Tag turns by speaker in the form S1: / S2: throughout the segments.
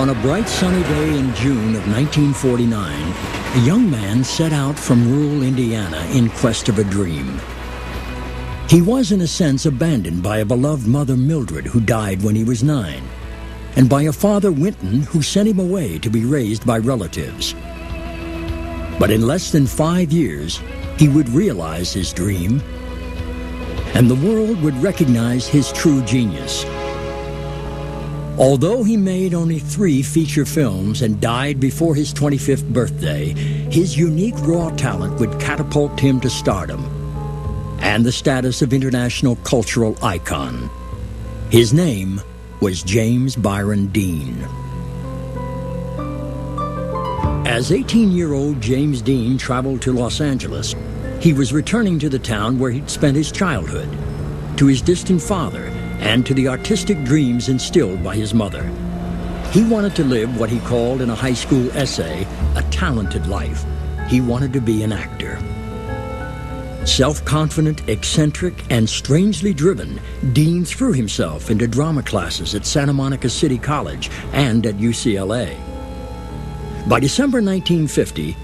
S1: On a bright sunny day in June of 1949, a young man set out from rural Indiana in quest of a dream. He was, in a sense, abandoned by a beloved mother, Mildred, who died when he was 9, and by a father, Winton, who sent him away to be raised by relatives. But in less than 5 years, he would realize his dream, and the world would recognize his true genius. Although he made only 3 feature films and died before his 25th birthday, his unique raw talent would catapult him to stardom and the status of international cultural icon. His name was James Byron Dean. As 18-year-old James Dean traveled to Los Angeles, he was returning to the town where he'd spent his childhood, to his distant father, and to the artistic dreams instilled by his mother. He wanted to live what he called in a high school essay, a talented life. He wanted to be an actor. Self-confident, eccentric, and strangely driven, Dean threw himself into drama classes at Santa Monica City College and at UCLA. By December 1950,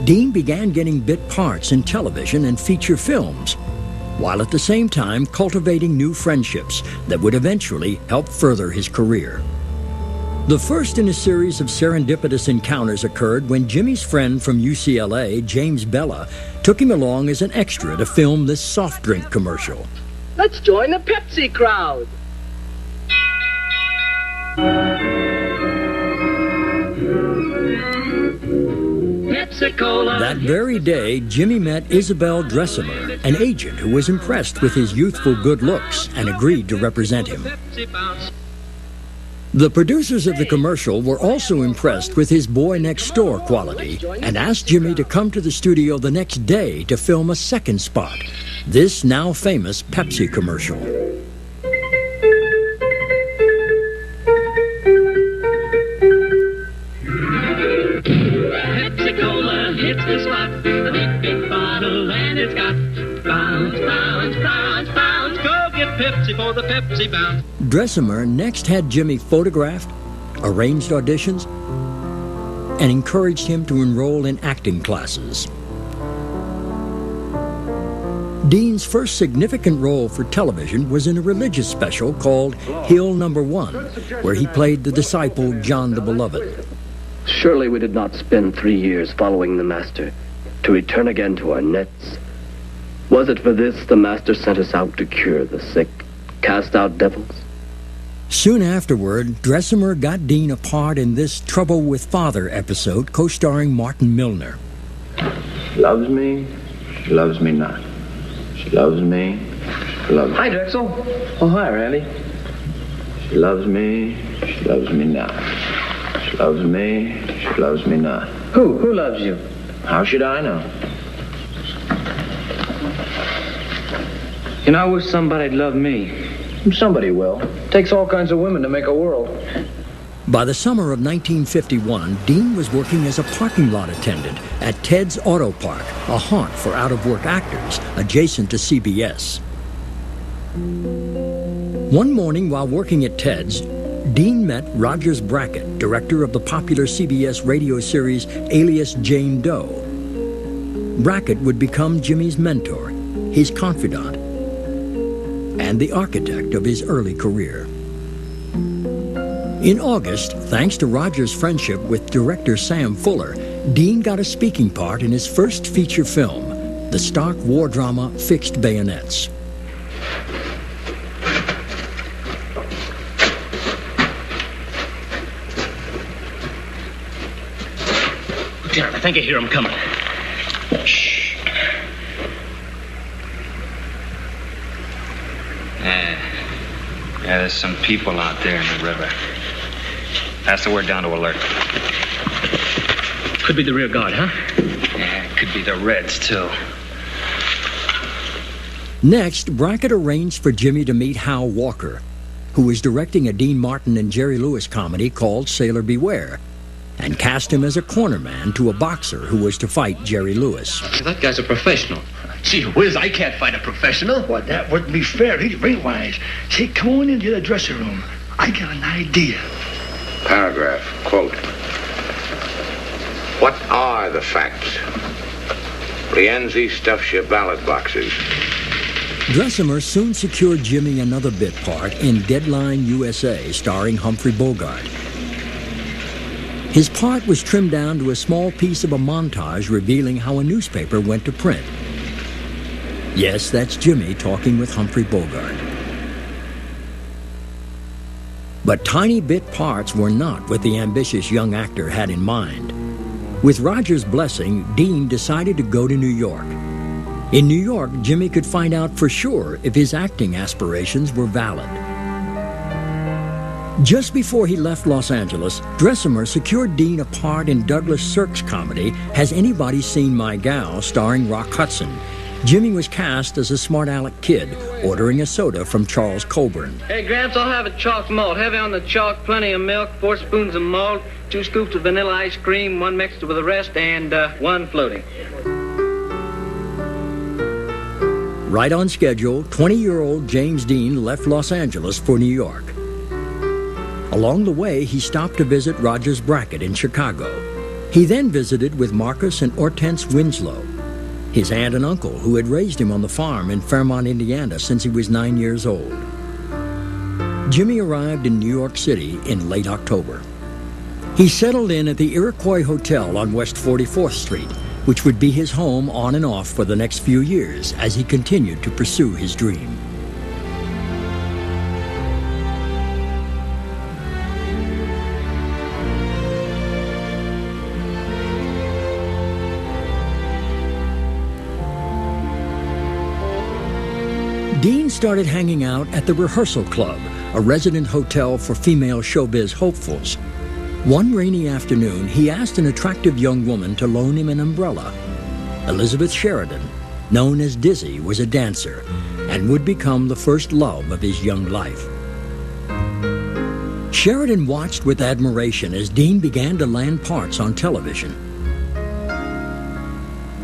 S1: Dean began getting bit parts in television and feature films, while at the same time cultivating new friendships that would eventually help further his career. The first in a series of serendipitous encounters occurred when Jimmy's friend from UCLA, James Bella, took him along as an extra to film this soft drink commercial.
S2: Let's join the Pepsi crowd. Pepsi-Cola.
S1: That very day, Jimmy met Isabel Dressimer, an agent who was impressed with his youthful good looks and agreed to represent him. The producers of the commercial were also impressed with his boy-next-door quality and asked Jimmy to come to the studio the next day to film a second spot, this now famous Pepsi commercial.
S2: Pepsi-Cola hits the spot, a big, big bottle, and it's got bounce, bounce, bounce, bounce. Go get Pepsi for the Pepsi bounce.
S1: Dressimer next had Jimmy photographed, arranged auditions, and encouraged him to enroll in acting classes. Dean's first significant role for television was in a religious special called Hill Number 1, where he played the disciple John the Beloved.
S3: Surely we did not spend 3 years following the Master to return again to our nets. Was it for this the Master sent us out to cure the sick, cast out devils?
S1: Soon afterward, Dressimer got Dean a part in this Trouble with Father episode, co-starring Martin Milner.
S4: She loves me, she loves me not. She loves me, she loves me.
S3: Hi, Drexel. Oh, hi, Randy.
S4: She loves me, she loves me not. She loves me, she loves me not.
S3: Who loves you?
S4: How should I know?
S3: You know, I wish somebody'd love me.
S4: Somebody will.
S3: Takes all kinds of women to make a world.
S1: By the summer of 1951, Dean was working as a parking lot attendant at Ted's Auto Park, a haunt for out-of-work actors adjacent to CBS. One morning while working at Ted's, Dean met Rogers Brackett, director of the popular CBS radio series Alias Jane Doe. Brackett would become Jimmy's mentor, his confidant, and the architect of his early career. In August, thanks to Rogers' friendship with director Sam Fuller, Dean got a speaking part in his first feature film, the stock war drama Fixed Bayonets.
S5: Lieutenant, I think I hear him coming. Shh.
S6: Yeah, there's some people out there in the river. Pass the word down to alert.
S5: Could be the rear guard, huh?
S6: Yeah, it could be the Reds, too.
S1: Next, Brackett arranged for Jimmy to meet Hal Walker, who was directing a Dean Martin and Jerry Lewis comedy called Sailor Beware, and cast him as a cornerman to a boxer who was to fight Jerry Lewis.
S3: That guy's a professional.
S5: Gee whiz, I can't fight a professional.
S7: Well, that wouldn't be fair. He's ring-wise. Say, come on into the dressing room. I got an idea. paragraph, quote, "What are the facts? Rienzi stuffs your ballot boxes."
S1: Dressimer soon secured Jimmy another bit part in Deadline USA, starring Humphrey Bogart. His part was trimmed down to a small piece of a montage revealing how a newspaper went to print. Yes, that's Jimmy talking with Humphrey Bogart. But tiny bit parts were not what the ambitious young actor had in mind. With Roger's blessing, Dean decided to go to New York. In New York, Jimmy could find out for sure if his acting aspirations were valid. Just before he left Los Angeles, Dressimer secured Dean a part in Douglas Sirk's comedy Has Anybody Seen My Gal, starring Rock Hudson. Jimmy was cast as a smart aleck kid, ordering a soda from Charles Colburn.
S8: Hey, Gramps, I'll have a chalk malt. Heavy on the chalk, plenty of milk, 4 spoons of malt, 2 scoops of vanilla ice cream, 1 mixed with the rest, and 1 floating.
S1: Right on schedule, 20-year-old James Dean left Los Angeles for New York. Along the way, he stopped to visit Rogers Brackett in Chicago. He then visited with Marcus and Hortense Winslow, his aunt and uncle who had raised him on the farm in Fairmont, Indiana since he was 9 years old. Jimmy arrived in New York City in late October. He settled in at the Iroquois Hotel on West 44th Street, which would be his home on and off for the next few years as he continued to pursue his dream. Dean started hanging out at the Rehearsal Club, a resident hotel for female showbiz hopefuls. One rainy afternoon, he asked an attractive young woman to loan him an umbrella. Elizabeth Sheridan, known as Dizzy, was a dancer and would become the first love of his young life. Sheridan watched with admiration as Dean began to land parts on television.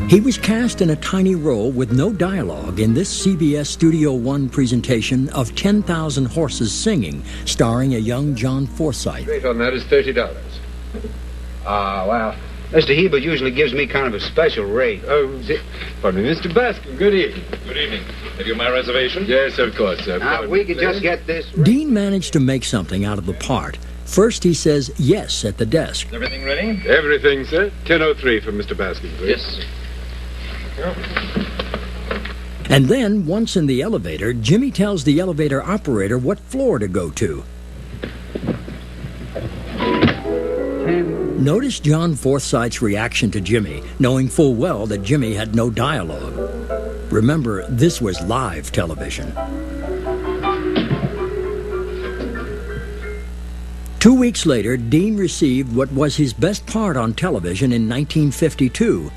S1: He was cast in a tiny role with no dialogue in this CBS Studio One presentation of 10,000 Horses Singing, starring a young John Forsythe.
S9: Rate on that is $30. Well, Mr. Hebert usually gives me kind of a special rate. Pardon me, Mr. Baskin, good evening.
S10: Good evening. Have you my reservation?
S9: Yes, of course, sir. We could just get this...
S1: Dean managed to make something out of the part. First, he says yes at the desk.
S10: Is everything ready?
S9: Everything, sir. 10:03 for Mr. Baskin, please.
S10: Yes, sir.
S1: And then, once in the elevator, Jimmy tells the elevator operator what floor to go to. Notice John Forsythe's reaction to Jimmy, knowing full well that Jimmy had no dialogue. Remember, this was live television. 2 weeks later, Dean received what was his best part on television in 1952,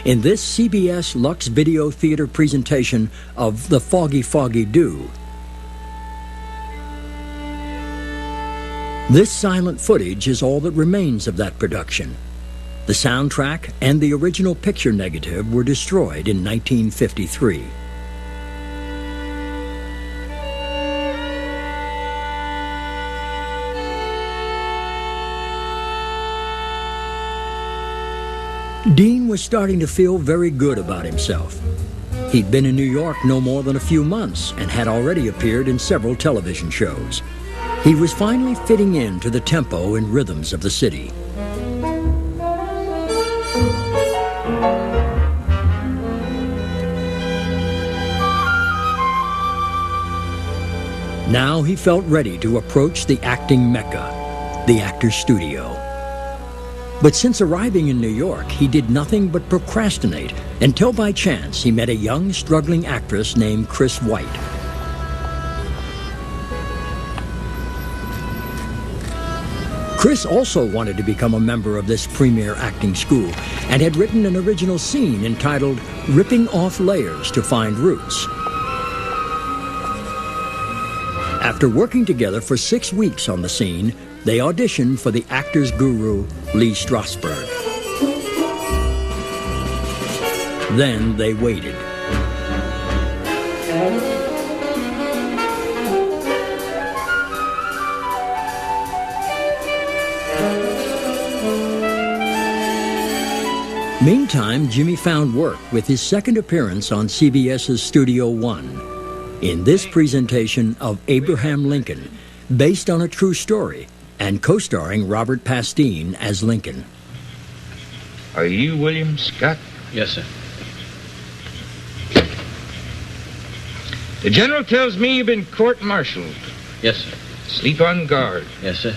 S1: in this CBS Lux Video Theater presentation of The Foggy Foggy Dew. This silent footage is all that remains of that production. The soundtrack and the original picture negative were destroyed in 1953. Dean was starting to feel very good about himself. He'd been in New York no more than a few months and had already appeared in several television shows. He was finally fitting into the tempo and rhythms of the city. Now he felt ready to approach the acting mecca, the Actors Studio. But since arriving in New York, he did nothing but procrastinate until by chance he met a young, struggling actress named Chris White. Chris also wanted to become a member of this premier acting school and had written an original scene entitled Ripping Off Layers to Find Roots. After working together for 6 weeks on the scene, they auditioned for the actor's guru, Lee Strasberg. Then they waited. Meantime, Jimmy found work with his second appearance on CBS's Studio One in this presentation of Abraham Lincoln, based on a true story and co-starring Robert Pastine as Lincoln.
S11: Are you William Scott?
S5: Yes, sir.
S11: The general tells me you've been court-martialed.
S5: Yes, sir.
S11: Sleep on guard.
S5: Yes, sir.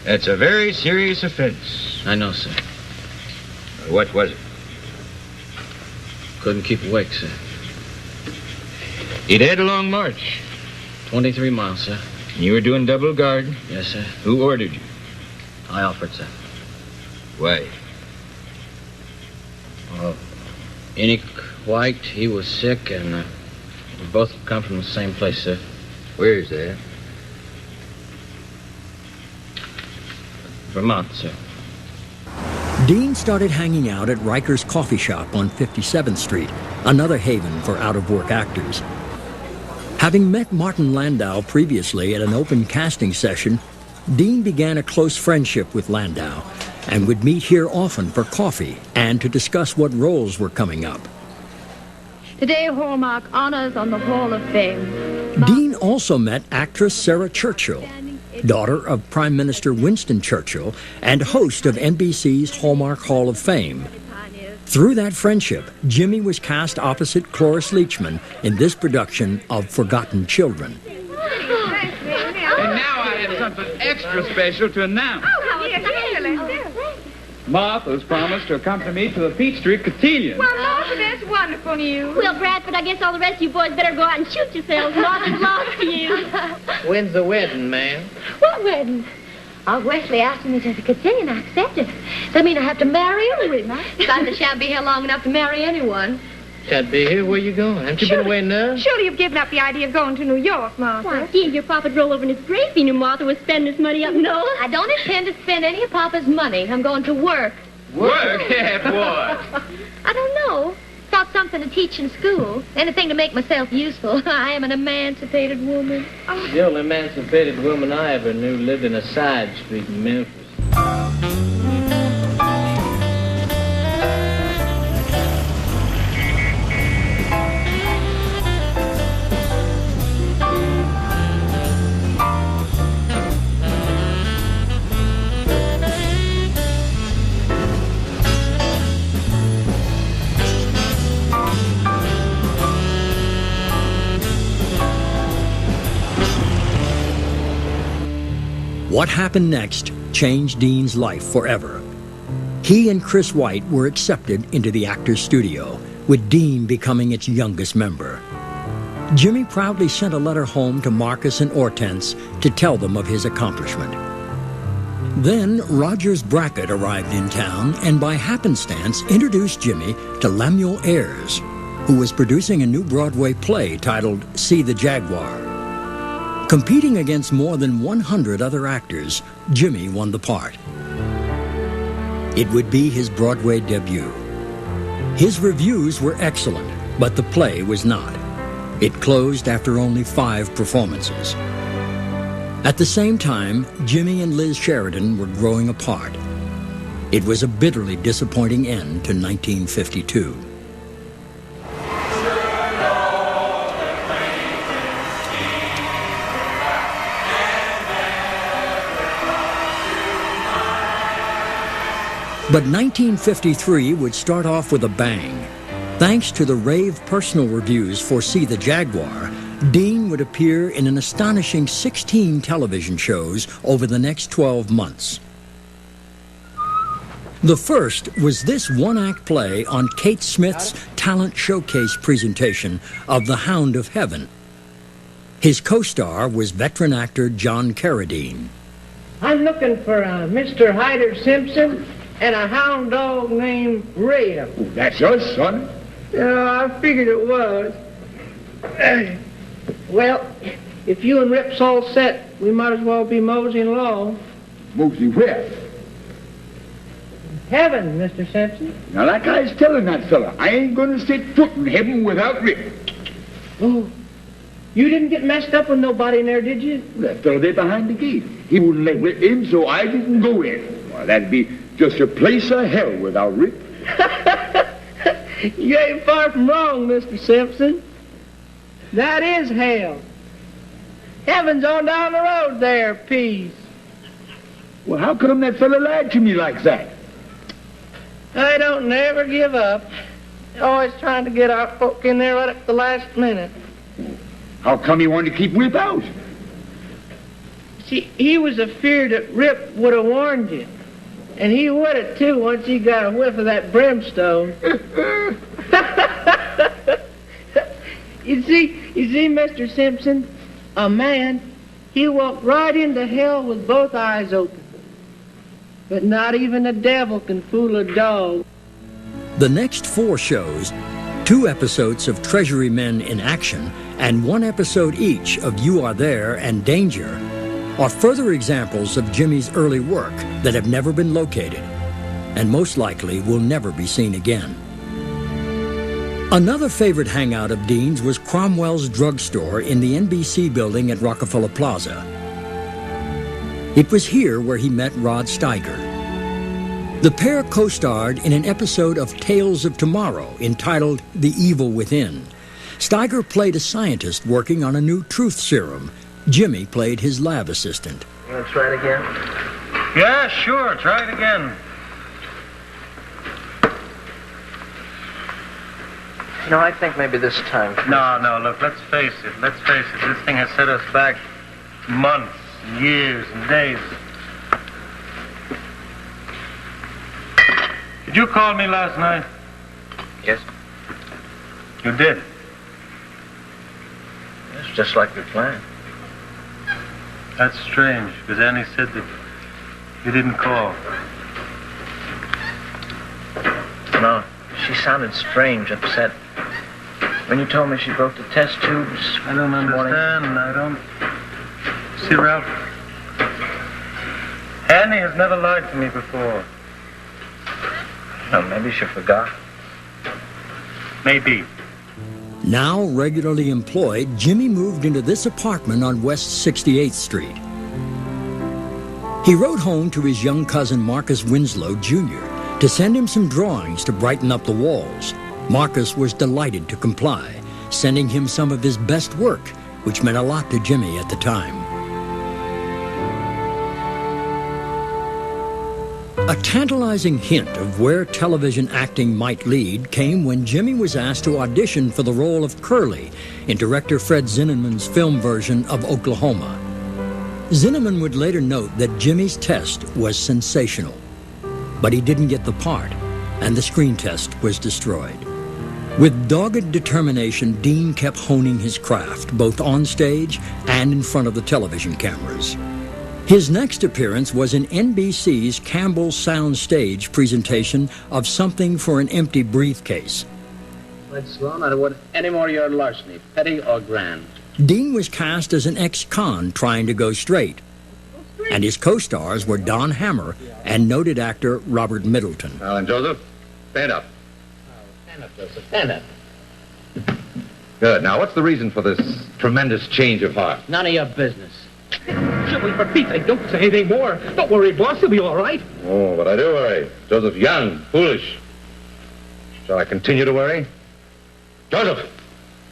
S11: That's a very serious offense.
S5: I know, sir.
S11: What was it?
S5: Couldn't keep awake, sir.
S11: You'd had a long march.
S5: 23 miles, sir.
S11: You were doing double guard?
S5: Yes, sir.
S11: Who ordered you?
S5: I offered, sir.
S11: Why?
S5: Enoch White, he was sick, and we both come from the same place, sir.
S11: Where's that?
S5: Vermont, sir.
S1: Dean started hanging out at Riker's Coffee Shop on 57th Street, another haven for out-of-work actors. Having met Martin Landau previously at an open casting session, Dean began a close friendship with Landau and would meet here often for coffee and to discuss what roles were coming up.
S12: Today, Hallmark honors on the Hall of Fame.
S1: Dean also met actress Sarah Churchill, daughter of Prime Minister Winston Churchill and host of NBC's Hallmark Hall of Fame. Through that friendship, Jimmy was cast opposite Cloris Leachman in this production of Forgotten Children.
S13: And now I have something extra special to announce. Martha's promised to accompany me to the Peach Street cotillion.
S12: Well, Martha, that's wonderful news.
S14: Well, Bradford, I guess all the rest of you boys better go out and shoot yourselves. Martha belongs to you.
S8: When's the wedding, ma'am?
S14: What wedding? Oh, Wesley asked me to the cotillion. I accepted. That mean I have to marry him? Besides, I shan't be here long enough to marry anyone.
S8: Shan't be here. Where you going? Haven't you been away enough?
S12: Surely you've given up the idea of going to New York, Martha.
S14: Why, gee, your papa'd roll over in his grave if he knew Martha was spending his money up north. I don't intend to spend any of Papa's money. I'm going to work.
S13: Work? Yeah, what?
S14: I don't know. Thought something to teach in school. Anything to make myself useful. I am an emancipated woman.
S8: The only emancipated woman I ever knew lived in a side street in Memphis.
S1: What happened next changed Dean's life forever. He and Chris White were accepted into the Actors Studio, with Dean becoming its youngest member. Jimmy proudly sent a letter home to Marcus and Hortense to tell them of his accomplishment. Then Rogers Brackett arrived in town and by happenstance introduced Jimmy to Lemuel Ayres, who was producing a new Broadway play titled See the Jaguar. Competing against more than 100 other actors, Jimmy won the part. It would be his Broadway debut. His reviews were excellent, but the play was not. It closed after only 5 performances. At the same time, Jimmy and Liz Sheridan were growing apart. It was a bitterly disappointing end to 1952. But 1953 would start off with a bang. Thanks to the rave personal reviews for See the Jaguar, Dean would appear in an astonishing 16 television shows over the next 12 months. The first was this one-act play on Kate Smith's talent showcase presentation of The Hound of Heaven. His co-star was veteran actor John Carradine.
S8: I'm looking for Mr. Hyder Simpson and a hound dog named Ray.
S15: That's us, son.
S8: Yeah, I figured it was. Well, if you and Rip's all set, we might as well be moseying along.
S15: Mosey where?
S8: Heaven, Mr. Simpson.
S15: Now, like I was telling that fella, I ain't gonna set foot in heaven without Rip.
S8: Oh, you didn't get messed up with nobody in there, did you?
S15: That fella there behind the gate. He wouldn't let Rip in, so I didn't go in. Well, that'd be just a place of hell without Rip.
S8: You ain't far from wrong, Mr. Simpson. That is hell. Heaven's on down the road there, Pease.
S15: Well, how come that fella lied to me like that?
S8: I don't never give up. Always trying to get our folk in there right up to the last minute.
S15: How come he wanted to keep Rip out?
S8: See, he was afeard that Rip would have warned you. And he would have, too, once he got a whiff of that brimstone. You see, Mr. Simpson, a man, he walked right into hell with both eyes open. But not even the devil can fool a dog.
S1: The next 4 shows, 2 episodes of Treasury Men in Action and 1 episode each of You Are There and Danger, are further examples of Jimmy's early work that have never been located and most likely will never be seen again. Another favorite hangout of Dean's was Cromwell's drugstore in the NBC building at Rockefeller Plaza. It was here where he met Rod Steiger. The pair co-starred in an episode of Tales of Tomorrow entitled The Evil Within. Steiger played a scientist working on a new truth serum. Jimmy played his lab assistant.
S5: You want to try it again?
S16: Yeah, sure. Try it again.
S5: You know, I think maybe this time...
S16: No, look, let's face it. This thing has set us back months, and years, and days. Did you call me last night?
S5: Yes.
S16: You did?
S5: It's just like we planned.
S16: That's strange, because Annie said that you didn't call.
S5: No, she sounded strange, upset. When you told me she broke the test tubes...
S16: I don't understand. I don't... See, Ralph, Annie has never lied to me before.
S5: No, maybe she forgot.
S16: Maybe.
S1: Now regularly employed, Jimmy moved into this apartment on West 68th Street. He wrote home to his young cousin Marcus Winslow, Jr., to send him some drawings to brighten up the walls. Marcus was delighted to comply, sending him some of his best work, which meant a lot to Jimmy at the time. A tantalizing hint of where television acting might lead came when Jimmy was asked to audition for the role of Curly in director Fred Zinnemann's film version of Oklahoma. Zinnemann would later note that Jimmy's test was sensational, but he didn't get the part, and the screen test was destroyed. With dogged determination, Dean kept honing his craft, both on stage and in front of the television cameras. His next appearance was in NBC's Campbell Sound Stage presentation of Something for an Empty Briefcase.
S17: Fred Sloan, I don't want any more of your larceny, petty or grand.
S1: Dean was cast as an ex-con trying to go straight, and his co-stars were Don Hammer and noted actor Robert Middleton.
S18: Alan Joseph, stand up.
S17: Stand up, Joseph, stand up.
S18: Good. Now, what's the reason for this tremendous change of heart?
S17: None of your business. Jimmy, for Pete's sake, don't say anything more. Don't worry, boss. He'll be all right.
S18: Oh, but I do worry. Joseph's young, foolish. Shall I continue to worry? Joseph!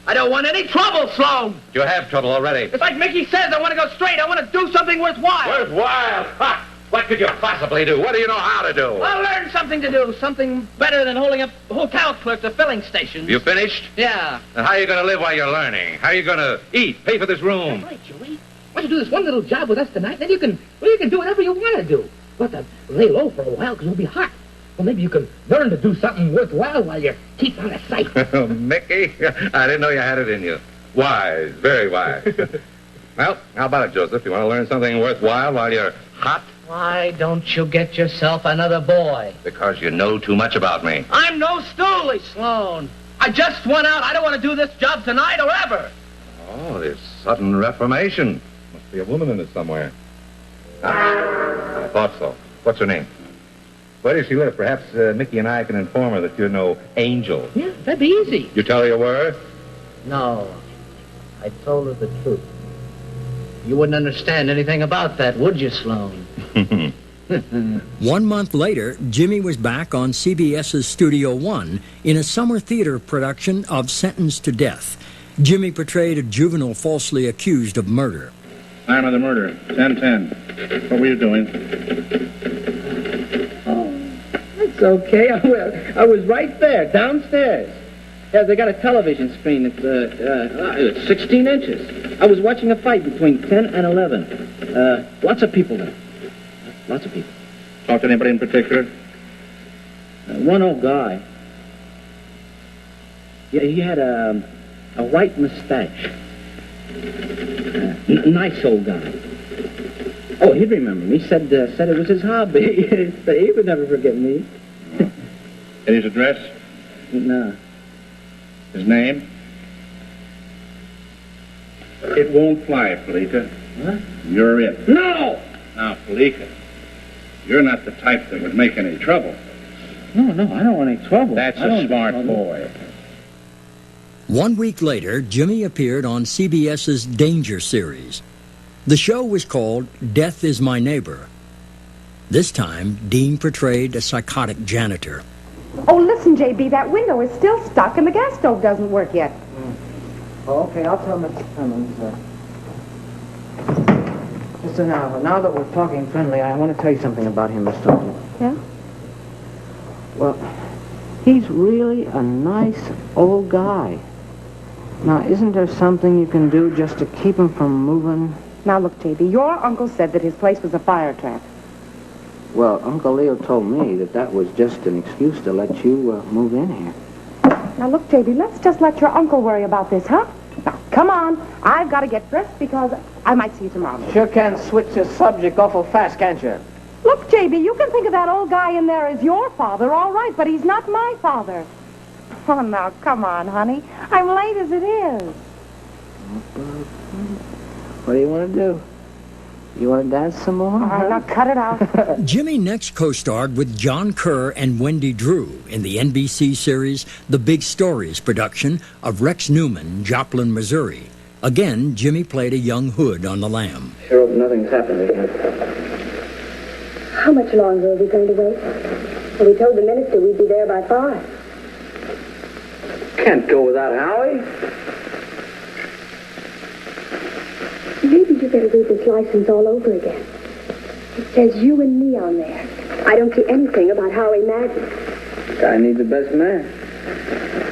S17: I don't want any trouble, Sloan.
S18: You have trouble already.
S17: It's like Mickey says. I want to go straight. I want to do something worthwhile.
S18: Worthwhile? Ha! What could you possibly do? What do you know how to do?
S17: I'll learn something to do. Something better than holding up hotel clerks at filling stations.
S18: You finished?
S17: Yeah.
S18: And how are you going to live while you're learning? How are you going to eat, pay for this room?
S17: That's right, Joey. Why don't you do this one little job with us tonight, then you can do whatever you want to do. We'll have to lay low for a while because we'll be hot. Well, maybe you can learn to do something worthwhile while you keep out of sight.
S18: Mickey, I didn't know you had it in you. Wise, very wise. Well, how about it, Joseph? You want to learn something worthwhile while you're hot?
S17: Why don't you get yourself another boy?
S18: Because you know too much about me.
S17: I'm no stoolie, Sloan. I just went out. I don't want to do this job tonight or ever.
S18: Oh, this sudden reformation. Must be a woman in it somewhere. I thought so. What's her name? Where does she live? Perhaps Mickey and I can inform her that you're no angel.
S17: Yeah, that'd be easy.
S18: You tell her you were?
S17: No. I told her the truth. You wouldn't understand anything about that, would you, Sloan?
S1: 1 month later, Jimmy was back on CBS's Studio One in a summer theater production of Sentenced to Death. Jimmy portrayed a juvenile falsely accused of murder.
S18: Time of the murder, 10:10. What were you doing?
S17: It's okay. I was right there, downstairs. Yeah, they got a television screen. It's 16 inches. I was watching a fight between 10 and 11. Lots of people there. Lots of people.
S18: Talk to anybody in particular?
S17: One old guy. Yeah, he had a white mustache. Nice old guy. Oh, he'd remember me. Said it was his hobby. He would never forget me.
S18: And his address?
S17: No.
S18: His name? It won't fly, Felica.
S17: What?
S18: You're it.
S17: No!
S18: Now, Felica, you're not the type that would make any trouble.
S17: No, I don't want any trouble.
S18: That's a smart boy.
S1: 1 week later, Jimmy appeared on CBS's Danger series. The show was called Death is My Neighbor. This time, Dean portrayed a psychotic janitor.
S19: Oh, listen, J.B., that window is still stuck and the gas stove doesn't work yet.
S8: Oh, okay, I'll tell Mr. Clemens. Listen, now that we're talking friendly, I want to tell you something about him, Miss Dalton.
S19: Yeah?
S8: Well, he's really a nice old guy. Now, isn't there something you can do just to keep him from moving?
S19: Now, look, J.B., your uncle said that his place was a fire trap.
S8: Well, Uncle Leo told me that was just an excuse to let you move in here.
S19: Now, look, J.B., let's just let your uncle worry about this, huh? Now, come on. I've got to get dressed because I might see you tomorrow.
S8: Sure can switch the subject awful fast, can't you?
S19: Look, J.B., you can think of that old guy in there as your father, all right, but he's not my father. Oh, now, come on, honey. I'm late as it is.
S8: What do you want to do? You want to dance some more?
S19: All right, now cut it out.
S1: Jimmy next co-starred with John Kerr and Wendy Drew in the NBC series The Big Stories production of Rex Newman, Joplin, Missouri. Again, Jimmy played a young hood on the lam.
S8: Sure hope nothing's happened again.
S20: How much longer are we going to wait? Well, we told the minister we'd be there by 5.
S8: Can't go without Howie.
S20: Maybe you better read this license all over again. It says you and me on there. I don't see anything about Howie Madden.
S8: Guy needs the best man.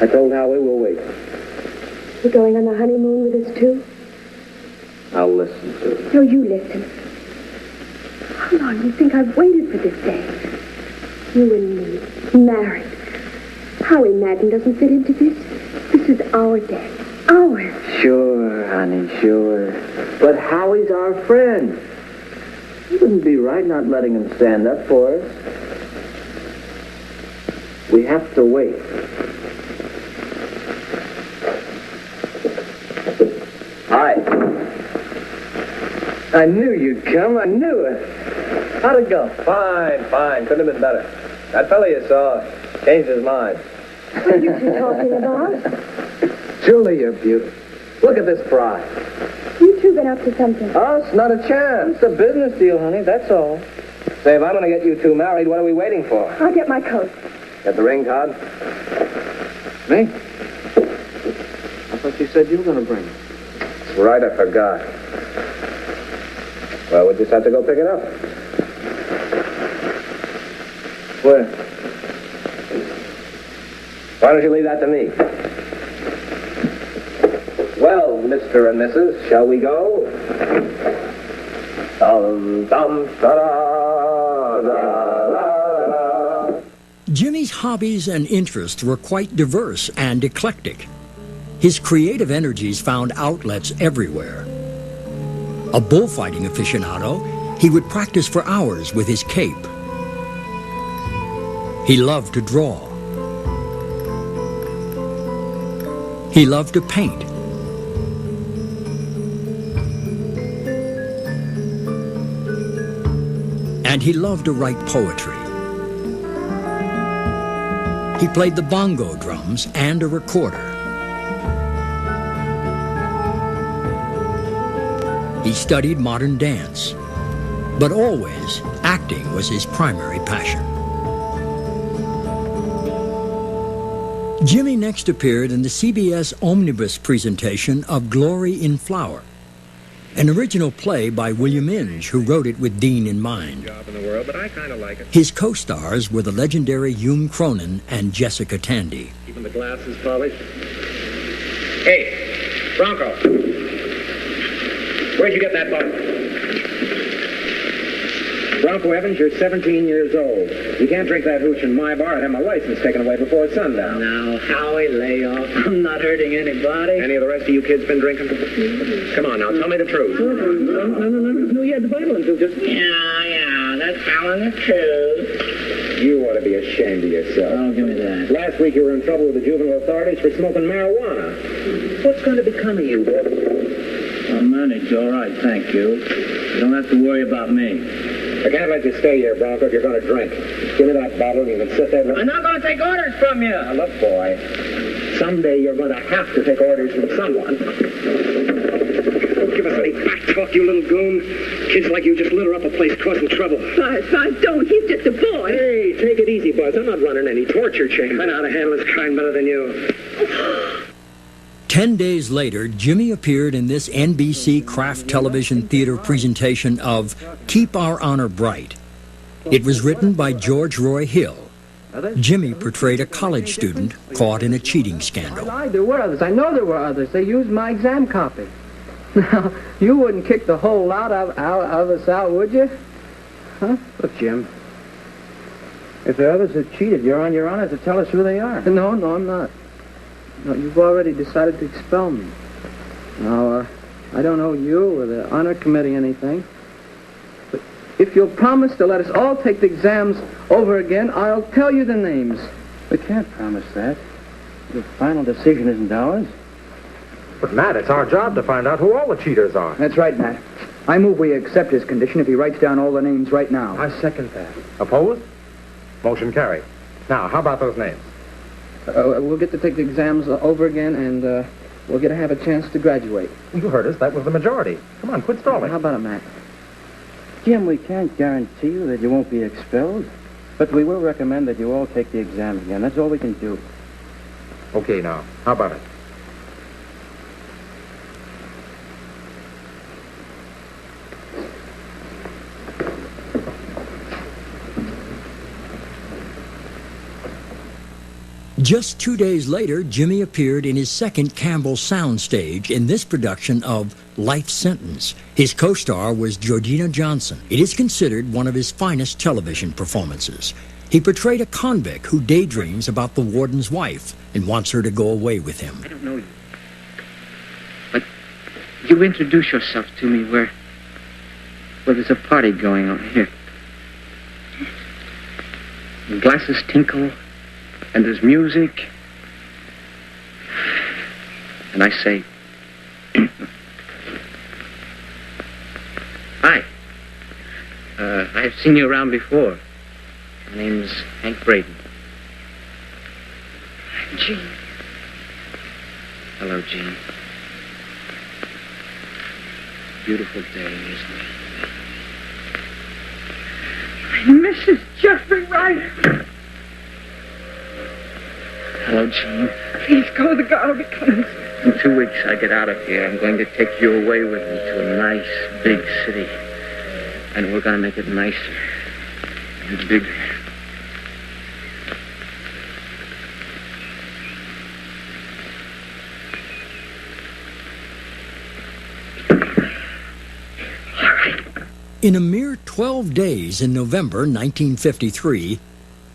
S8: I told Howie we'll wait.
S20: You going on the honeymoon with us, too?
S8: I'll listen to it.
S20: No, you listen. How long do you think I've waited for this day? You and me, married. Howie Madden doesn't fit into this. This is our day. Ours.
S8: Sure, honey, sure. But Howie's our friend. It wouldn't be right not letting him stand up for us. We have to wait. Hi. I knew you'd come. I knew it. How'd it go?
S21: Fine. Couldn't have been better. That fella you saw changed his mind.
S20: What are you two talking about?
S21: Julie, you're beautiful. Look at this bride.
S20: You two been up to something.
S21: Us? Not a chance.
S8: It's a business deal, honey, that's all.
S21: Say, if I'm going to get you two married, what are we waiting for?
S20: I'll get my coat.
S21: Get the ring, Todd?
S8: Me? I thought you said you were going to bring it.
S21: Right, I forgot. Well, we just have to go pick it up.
S8: Where?
S21: Why don't you leave that to me? Well, Mr. and Mrs., shall we go? Da-da-da-da.
S1: Jimmy's hobbies and interests were quite diverse and eclectic. His creative energies found outlets everywhere. A bullfighting aficionado, he would practice for hours with his cape. He loved to draw. He loved to paint. And he loved to write poetry. He played the bongo drums and a recorder. He studied modern dance, but always Acting was his primary passion. Jimmy next appeared in the CBS Omnibus presentation of Glory in Flower, an original play by William Inge, who wrote it with Dean in mind.
S10: Job in the world, but I kind of like it.
S1: His co-stars were the legendary Hume Cronin and Jessica Tandy.
S10: Keeping the glasses polished. Hey, Bronco. Where'd you get that bottle? Bronco Evans, you're 17 years old. You can't drink that hooch in my bar. I'd have my license taken away before sundown.
S17: Now, Howie, lay off. I'm not hurting anybody.
S10: Any of the rest of you kids been drinking? Come on now, tell me the truth.
S17: No, you had the Bible until just... Yeah, that's telling the truth.
S10: You ought to be ashamed of yourself.
S17: Oh, give me that.
S10: Last week you were in trouble with the juvenile authorities for smoking marijuana. What's going to become of you, boy?
S17: I'll manage, all right, thank you. You don't have to worry about me.
S10: I can't let you stay here, Bronco, if you're going to drink. Give me that bottle and you can sit there...
S17: I'm not going to take orders from you.
S10: Now, look, boy, someday you're going to have to take orders from someone. Don't give us any back talk, you little goon. Kids like you just litter up a place causing trouble.
S20: Buzz, don't. He's just a boy.
S10: Hey, take it easy, Buzz. I'm not running any torture chamber. I know how to handle this kind better than you.
S1: 10 days later, Jimmy appeared in this NBC Kraft Television Theater presentation of Keep Our Honor Bright. It was written by George Roy Hill. Jimmy portrayed a college student caught in a cheating scandal.
S8: There were others. I know there were others. They used my exam copy. Now, you wouldn't kick the whole lot of us out, would you? Huh?
S10: Look, Jim, if there are others that cheated, you're on your honor to tell us who they are.
S8: No, I'm not. No, you've already decided to expel me. Now, I don't owe you or the honor committee anything. But if you'll promise to let us all take the exams over again, I'll tell you the names.
S10: We can't promise that. The final decision isn't ours.
S2: But, Matt, it's our job to find out who all the cheaters are.
S22: That's right, Matt. I move we accept his condition if he writes down all the names right now.
S2: I second that. Opposed? Motion carried. Now, how about those names?
S8: We'll get to take the exams over again, and we'll get to have a chance to graduate.
S2: You heard us. That was the majority. Come on, quit stalling.
S8: How about it, Matt?
S10: Jim, we can't guarantee you that you won't be expelled, but we will recommend that you all take the exam again. That's all we can do.
S2: Okay, now, how about it?
S1: Just 2 days later, Jimmy appeared in his second Campbell soundstage in this production of Life Sentence. His co-star was Georgina Johnson. It is considered one of his finest television performances. He portrayed a convict who daydreams about the warden's wife and wants her to go away with him.
S5: I don't know you, but you introduce yourself to me where there's a party going on here. And glasses tinkle. And there's music. And I say, hi. I've seen you around before. My name's Hank Braden.
S20: Gene.
S5: Hello, Gene. Beautiful day, isn't it?
S20: I'm Mrs. Jeffrey Ryder.
S5: Hello, Gene.
S20: Please go. The guard will be coming.
S5: In 2 weeks, I get out of here. I'm going to take you away with me to a nice, big city. And we're going to make it nicer and bigger.
S1: In a mere 12 days in November 1953,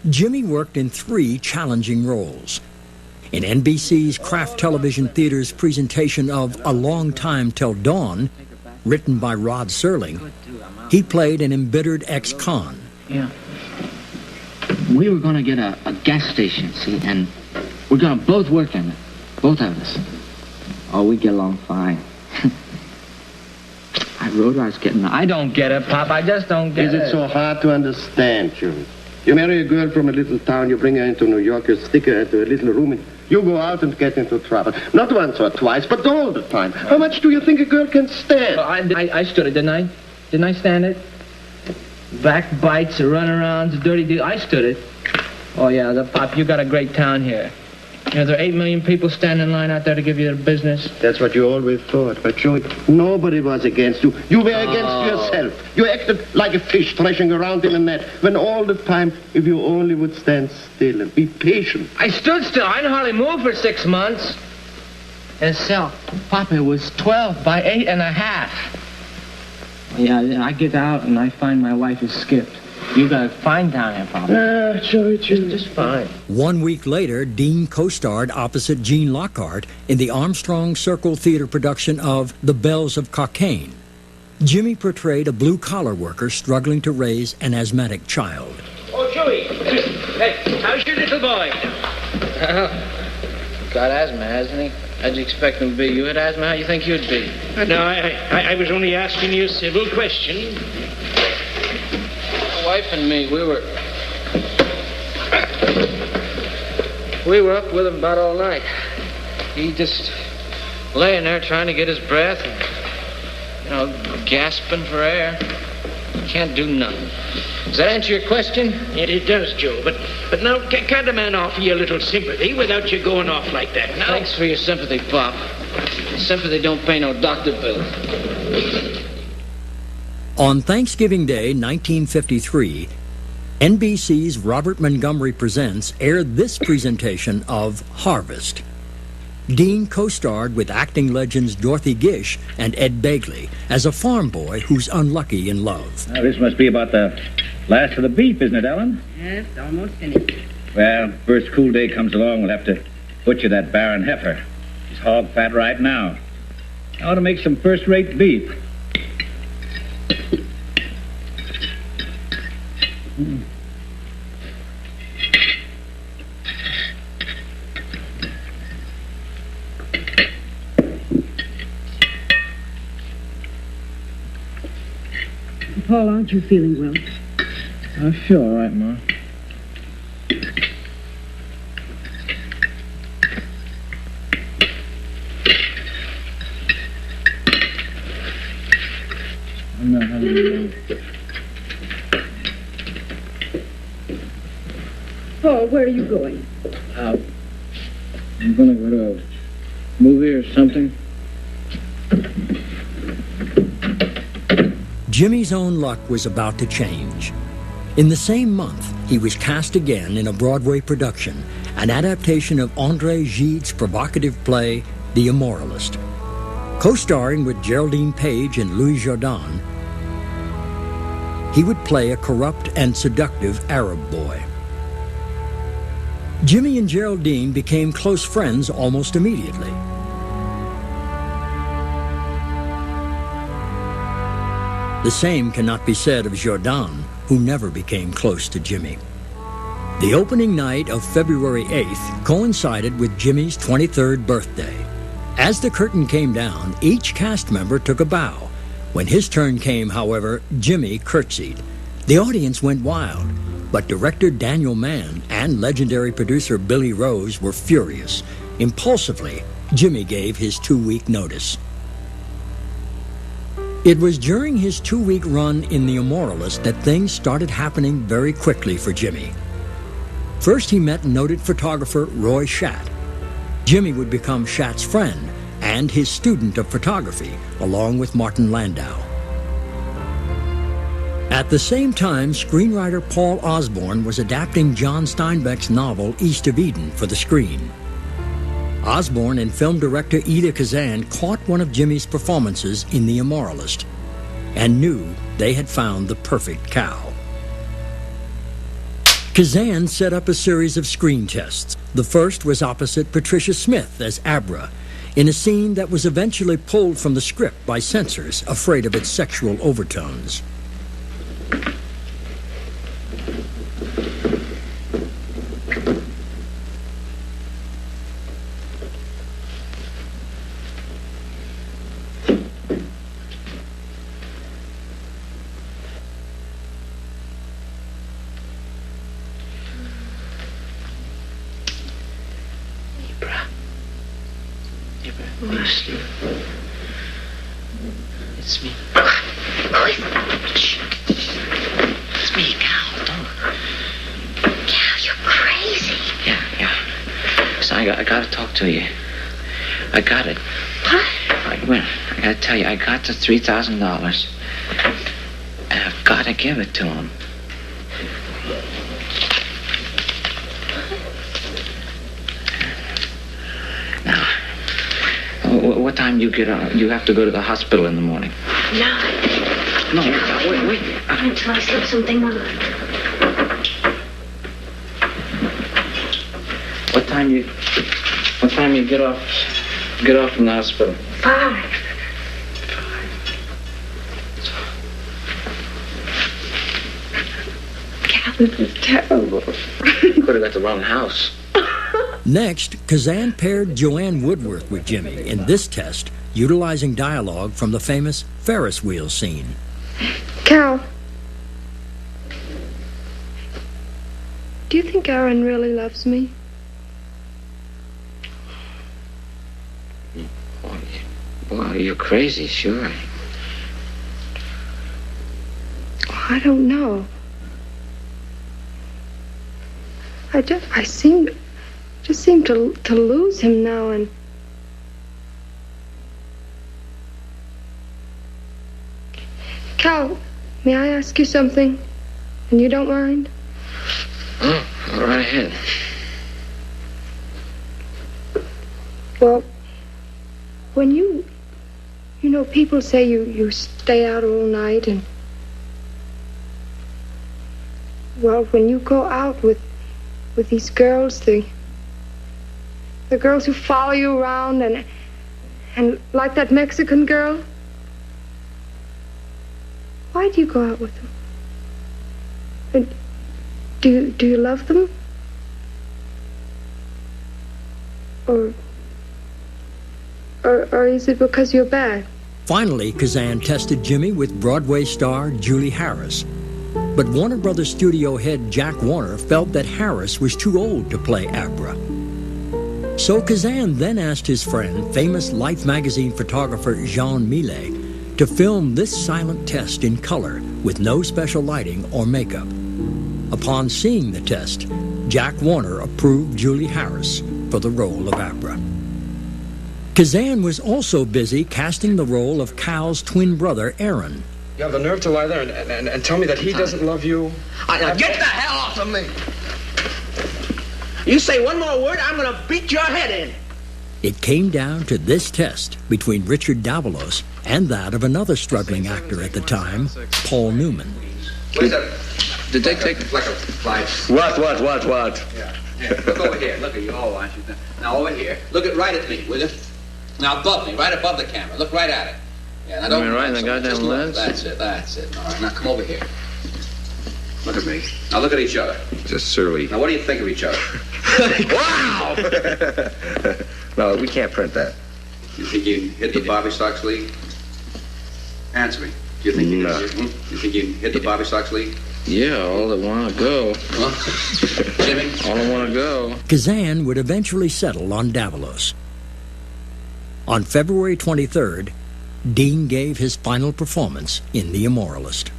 S1: Jimmy worked in 3 challenging roles. In NBC's Kraft Television Theater's presentation of A Long Time Till Dawn, written by Rod Serling, he played an embittered ex-con.
S5: Yeah. We were going to get a gas station, see, and we're going to both work in it. Both of us. Oh, we get along fine. I wrote her, I was getting... I don't get it, Pop. I just don't get it.
S23: Is it so hard to understand, Jimmy? You marry a girl from a little town, you bring her into New York, you stick her into a little room, and you go out and get into trouble. Not once or twice, but all the time. How much do you think a girl can stand?
S5: Well, I stood it, didn't I? Didn't I stand it?
S17: Backbites, runarounds, dirty deal. I stood it. Oh, yeah, Pop, you got a great town here. You know, there are 8 million people standing in line out there to give you their business.
S23: That's what you always thought. But, Joey, nobody was against you. You were against yourself. You acted like a fish thrashing around in a net, when all the time, if you only would stand still and be patient.
S17: I stood still. I didn't hardly move for 6 months. And so, Papa was 12 by 8.5. Yeah, I get out and I find my wife is skipped. You got a fine town here, Papa. Just fine.
S1: 1 week later, Dean co-starred opposite Gene Lockhart in the Armstrong Circle Theater production of The Bells of Cockaigne. Jimmy portrayed a blue-collar worker struggling to raise an asthmatic child.
S11: Oh, Joey. Hey, how's your little boy?
S17: Got asthma, hasn't he? How'd you expect him to be? You had asthma? How you think you'd be?
S11: No, I was only asking you a civil question.
S17: My wife and me, we were up with him about all night. He just laying there trying to get his breath and, gasping for air. Can't do nothing. Does that answer your question?
S11: It does, Joe, but now, can't a man offer you a little sympathy without you going off like that, now?
S17: Thanks for your sympathy, Pop. Sympathy don't pay no doctor bill.
S1: On Thanksgiving Day, 1953, NBC's Robert Montgomery Presents aired this presentation of Harvest. Dean co-starred with acting legends Dorothy Gish and Ed Begley as a farm boy who's unlucky in love.
S3: Now, this must be about the last of the beef, isn't it, Ellen?
S4: Yes, almost finished.
S3: Well, first cool day comes along, we'll have to butcher that barren heifer. He's hog fat right now. I ought to make some first-rate beef.
S4: Paul, aren't you feeling well?
S17: I feel all right, Ma. I'm not having any.
S4: Paul, where are you going?
S17: Out. I'm gonna go to a movie or something.
S1: Jimmy's own luck was about to change. In the same month, he was cast again in a Broadway production, an adaptation of André Gide's provocative play, The Immoralist. Co-starring with Geraldine Page and Louis Jourdan, he would play a corrupt and seductive Arab boy. Jimmy and Geraldine became close friends almost immediately. The same cannot be said of Jourdan, who never became close to Jimmy. The opening night of February 8th coincided with Jimmy's 23rd birthday. As the curtain came down, each cast member took a bow. When his turn came, however, Jimmy curtsied. The audience went wild, but director Daniel Mann and legendary producer Billy Rose were furious. Impulsively, Jimmy gave his 2-week notice. It was during his 2-week run in The Immoralist that things started happening very quickly for Jimmy. First, he met noted photographer Roy Schatt. Jimmy would become Schatt's friend and his student of photography, along with Martin Landau. At the same time, screenwriter Paul Osborne was adapting John Steinbeck's novel East of Eden for the screen. Osborne and film director Elia Kazan caught one of Jimmy's performances in The Immoralist and knew they had found the perfect cow. Kazan set up a series of screen tests. The first was opposite Patricia Smith as Abra, in a scene that was eventually pulled from the script by censors afraid of its sexual overtones.
S11: It's me.
S5: Listen, I gotta talk to you. I got it.
S14: What?
S5: I gotta tell you, I got the $3,000. And I've gotta give it to him. Now, what time you get out? You have to go to the hospital in the morning.
S14: No,
S5: wait.
S14: Until I slip something on.
S5: What time you get off from the hospital?
S14: 5. Cal, this is terrible.
S5: You could have got the wrong house.
S1: Next, Kazan paired Joanne Woodworth with Jimmy in this test, utilizing dialogue from the famous Ferris wheel scene.
S20: Cal, do you think Aaron really loves me?
S5: Well, you're crazy, sure.
S20: I don't know. I seem to lose him now, and Cal, may I ask you something? And you don't mind?
S5: Oh, go right ahead.
S20: Well, when you know, people say you stay out all night, and well, when you go out with these girls, the girls who follow you around and like that Mexican girl, why do you go out with them? And do you love them? Or is it because you're bad?
S1: Finally, Kazan tested Jimmy with Broadway star Julie Harris. But Warner Brothers studio head Jack Warner felt that Harris was too old to play Abra. So Kazan then asked his friend, famous Life magazine photographer Jean Millet, to film this silent test in color with no special lighting or makeup. Upon seeing the test, Jack Warner approved Julie Harris for the role of Abra. Kazan was also busy casting the role of Cal's twin brother, Aaron.
S10: You have the nerve to lie there and tell me that he doesn't love you?
S8: Get the hell off of me! You say one more word, I'm going to beat your head in.
S1: It came down to this test between Richard Davalos and that of another struggling actor at the time, Paul Newman.
S6: Did they take...
S10: Like a flight.
S6: What?
S10: Yeah. Look over here. Look at you all, want you? Now over here. Look right at me, will you? Now above me, right above the camera. Look right at it. Yeah, now don't...
S6: You mean right in the goddamn lens?
S10: That's it. All right, now come over here. Look at me. Now look at each other.
S6: Just surly.
S10: Now what do you think of each other?
S6: Wow! No, we can't print that.
S10: You think you hit the Bobby Sox League? Answer me. Do you think you
S6: No.
S10: You think you hit the Bobby Sox League?
S6: Yeah, all that want to go.
S10: Huh? Jimmy?
S6: All that want to go.
S1: Kazan would eventually settle on Davalos. On February 23rd, Dean gave his final performance in The Immoralist.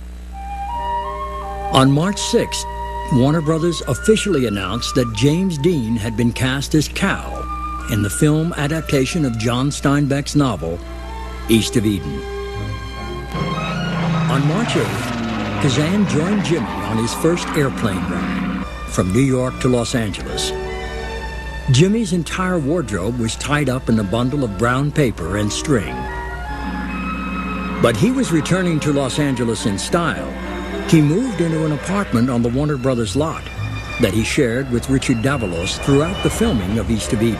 S1: On March 6th, Warner Brothers officially announced that James Dean had been cast as Cal in the film adaptation of John Steinbeck's novel, East of Eden. On March 8th, Kazan joined Jimmy on his first airplane ride from New York to Los Angeles. Jimmy's entire wardrobe was tied up in a bundle of brown paper and string. But he was returning to Los Angeles in style. He moved into an apartment on the Warner Brothers lot that he shared with Richard Davalos throughout the filming of East of Eden.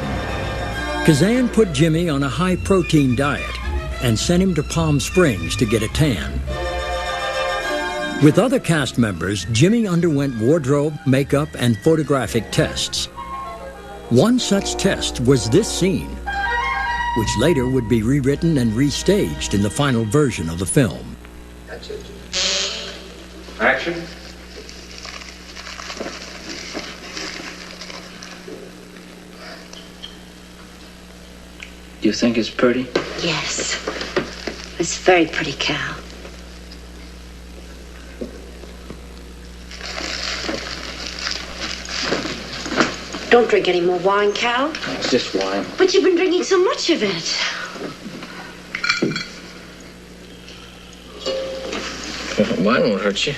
S1: Kazan put Jimmy on a high-protein diet and sent him to Palm Springs to get a tan. With other cast members, Jimmy underwent wardrobe, makeup, and photographic tests. One such test was this scene, which later would be rewritten and restaged in the final version of the film.
S10: That's it. Action.
S5: Do you think it's pretty?
S14: Yes. It's very pretty, Cal.
S7: Don't drink any more wine, Cal.
S5: It's just wine.
S7: But you've been drinking so much of it.
S5: Wine won't hurt you.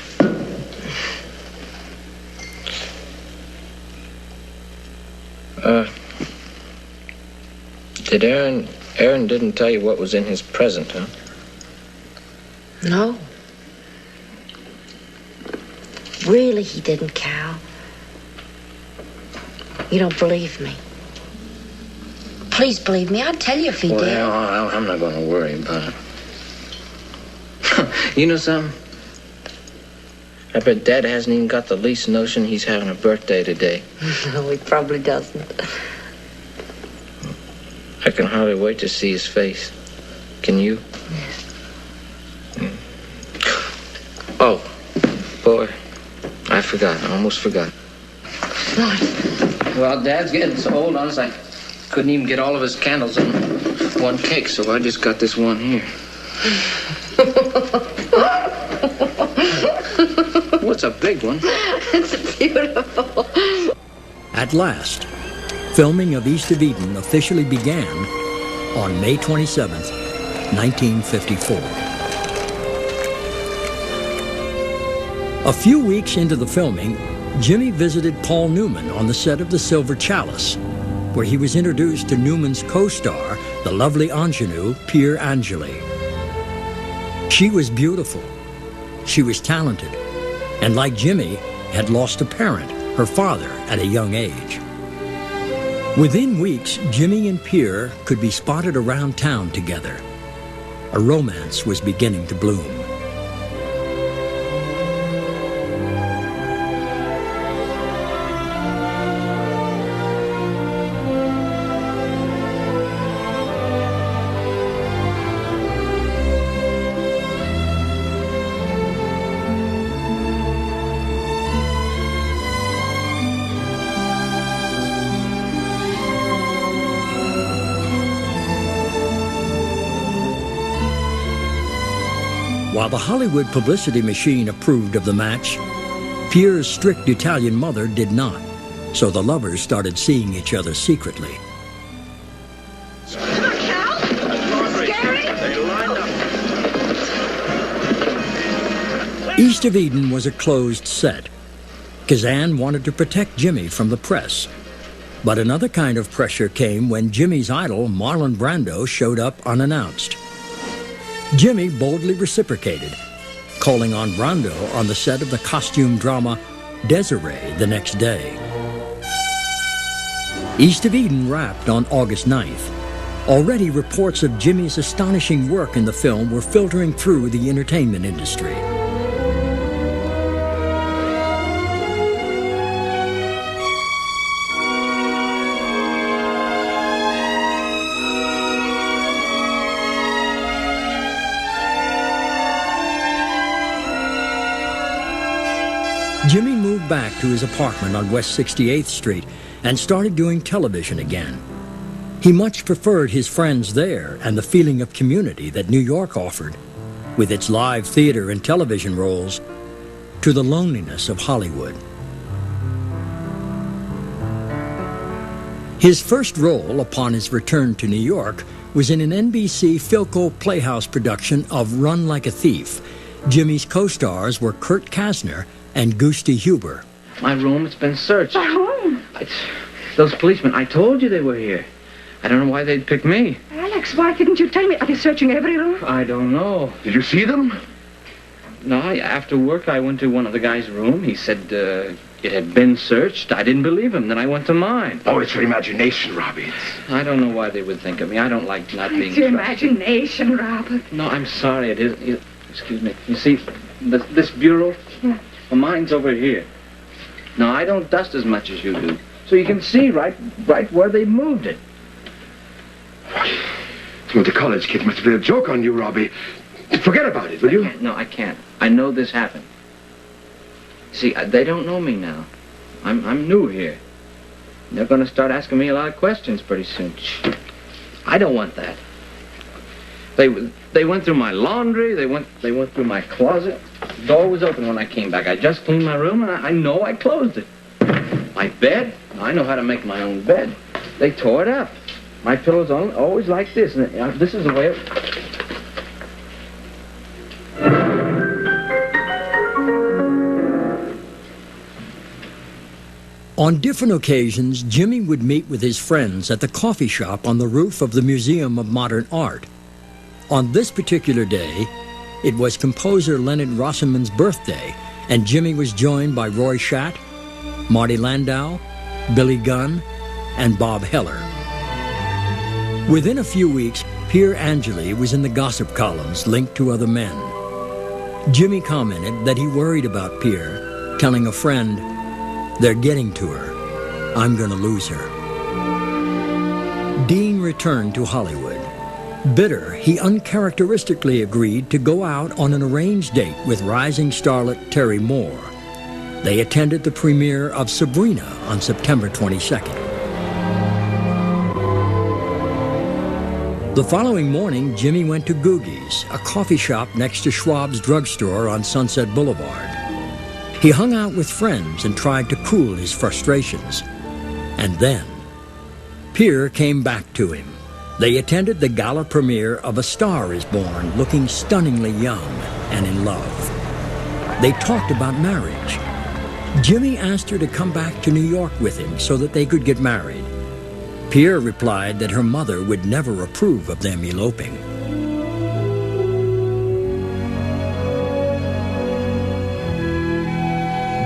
S5: Did Aaron didn't tell you what was in his present, huh?
S7: No. Really, he didn't, Cal. You don't believe me. Please believe me. I'd tell you if he did.
S5: Well, I'm not going to worry about it. You know something? I bet Dad hasn't even got the least notion he's having a birthday today.
S7: No, he probably doesn't.
S5: I can hardly wait to see his face. Can you?
S7: Yes.
S5: Oh, boy. I forgot. I almost forgot.
S7: What?
S5: Well, Dad's getting so old on us, I couldn't even get all of his candles in one cake, so I just got this one here. What's a big one?
S7: It's beautiful.
S1: At last, filming of East of Eden officially began on May 27th, 1954. A few weeks into the filming, Jimmy visited Paul Newman on the set of The Silver Chalice, where he was introduced to Newman's co-star, the lovely ingenue, Pier Angeli. She was beautiful. She was talented. And like Jimmy, had lost a parent, her father, at a young age. Within weeks, Jimmy and Pier could be spotted around town together. A romance was beginning to bloom. While the Hollywood publicity machine approved of the match, Pierre's strict Italian mother did not, so the lovers started seeing each other secretly. East of Eden was a closed set. Kazan wanted to protect Jimmy from the press. But another kind of pressure came when Jimmy's idol, Marlon Brando, showed up unannounced. Jimmy boldly reciprocated, calling on Brando on the set of the costume drama Desiree the next day. East of Eden wrapped on August 9th. Already reports of Jimmy's astonishing work in the film were filtering through the entertainment industry. Jimmy moved back to his apartment on West 68th Street and started doing television again. He much preferred his friends there and the feeling of community that New York offered, with its live theater and television roles, to the loneliness of Hollywood. His first role upon his return to New York was in an NBC Philco Playhouse production of Run Like a Thief. Jimmy's co-stars were Kurt Kasner and Gusti Huber.
S5: My room, it's been searched.
S4: My home?
S5: Those policemen, I told you they were here. I don't know why they'd pick me.
S4: Alex, why didn't you tell me? Are they searching every room?
S5: I don't know.
S23: Did you see them?
S5: No, after work I went to one of the guys' room. He said it had been searched. I didn't believe him. Then I went to mine.
S23: Oh, it's your imagination, Robbie.
S5: I don't know why they would think of me. I don't like not being
S4: It's your
S5: trusted.
S4: imagination, Robert.
S5: No, I'm sorry. It is. Excuse me. You see, this bureau?
S4: Yeah.
S5: Well, mine's over here. No, I don't dust as much as you do. So you can see right where they moved it.
S23: Some of the college kids must have played a joke on you, Robbie. Forget about it, will you?
S5: No, I can't. I know this happened. See, they don't know me now. I'm new here. They're going to start asking me a lot of questions pretty soon. Shh. I don't want that. They went through my laundry. They went through my closet. The door was open when I came back. I just cleaned my room, and I know I closed it. My bed? I know how to make my own bed. They tore it up. My pillow's always like this, and this is the way it...
S1: On different occasions, Jimmy would meet with his friends at the coffee shop on the roof of the Museum of Modern Art. On this particular day, it was composer Leonard Rossumann's birthday, and Jimmy was joined by Roy Schatt, Marty Landau, Billy Gunn, and Bob Heller. Within a few weeks, Pier Angeli was in the gossip columns linked to other men. Jimmy commented that he worried about Pier, telling a friend, "They're getting to her. I'm going to lose her." Dean returned to Hollywood. Bitter, he uncharacteristically agreed to go out on an arranged date with rising starlet Terry Moore. They attended the premiere of Sabrina on September 22nd. The following morning, Jimmy went to Googie's, a coffee shop next to Schwab's drugstore on Sunset Boulevard. He hung out with friends and tried to cool his frustrations. And then, Pier came back to him. They attended the gala premiere of A Star is Born, looking stunningly young and in love. They talked about marriage. Jimmy asked her to come back to New York with him so that they could get married. Pier replied that her mother would never approve of them eloping.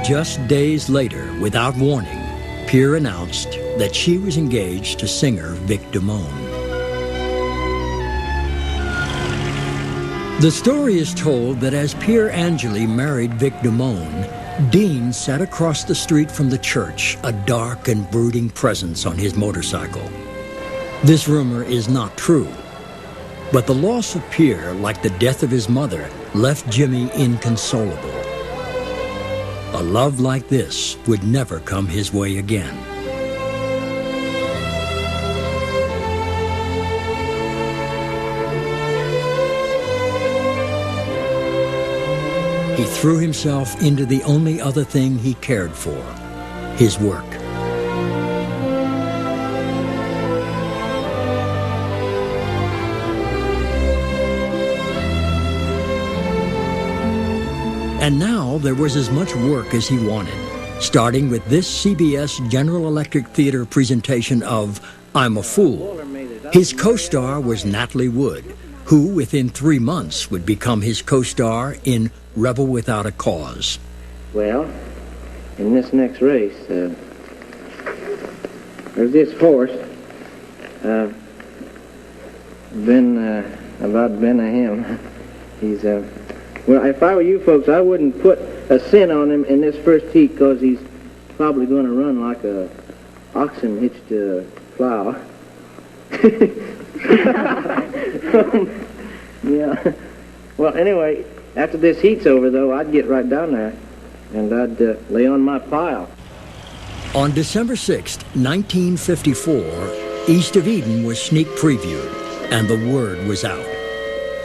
S1: Just days later, without warning, Pier announced that she was engaged to singer Vic Damone. The story is told that as Pier Angeli married Vic Damone, Dean sat across the street from the church, a dark and brooding presence on his motorcycle. This rumor is not true, but the loss of Pier, like the death of his mother, left Jimmy inconsolable. A love like this would never come his way again. He threw himself into the only other thing he cared for, his work. And now there was as much work as he wanted, starting with this CBS General Electric Theater presentation of I'm a Fool. His co-star was Natalie Wood, who within 3 months would become his co-star in Rebel Without a Cause.
S5: Well, in this next race, there's this horse. About Ben of him. He's, well, if I were you folks, I wouldn't put a cent on him in this first heat because he's probably going to run like a oxen hitched to a plow. Yeah. Well, anyway, after this heat's over, though, I'd get right down there, and I'd lay on my pile.
S1: On December 6, 1954, East of Eden was sneak previewed, and the word was out.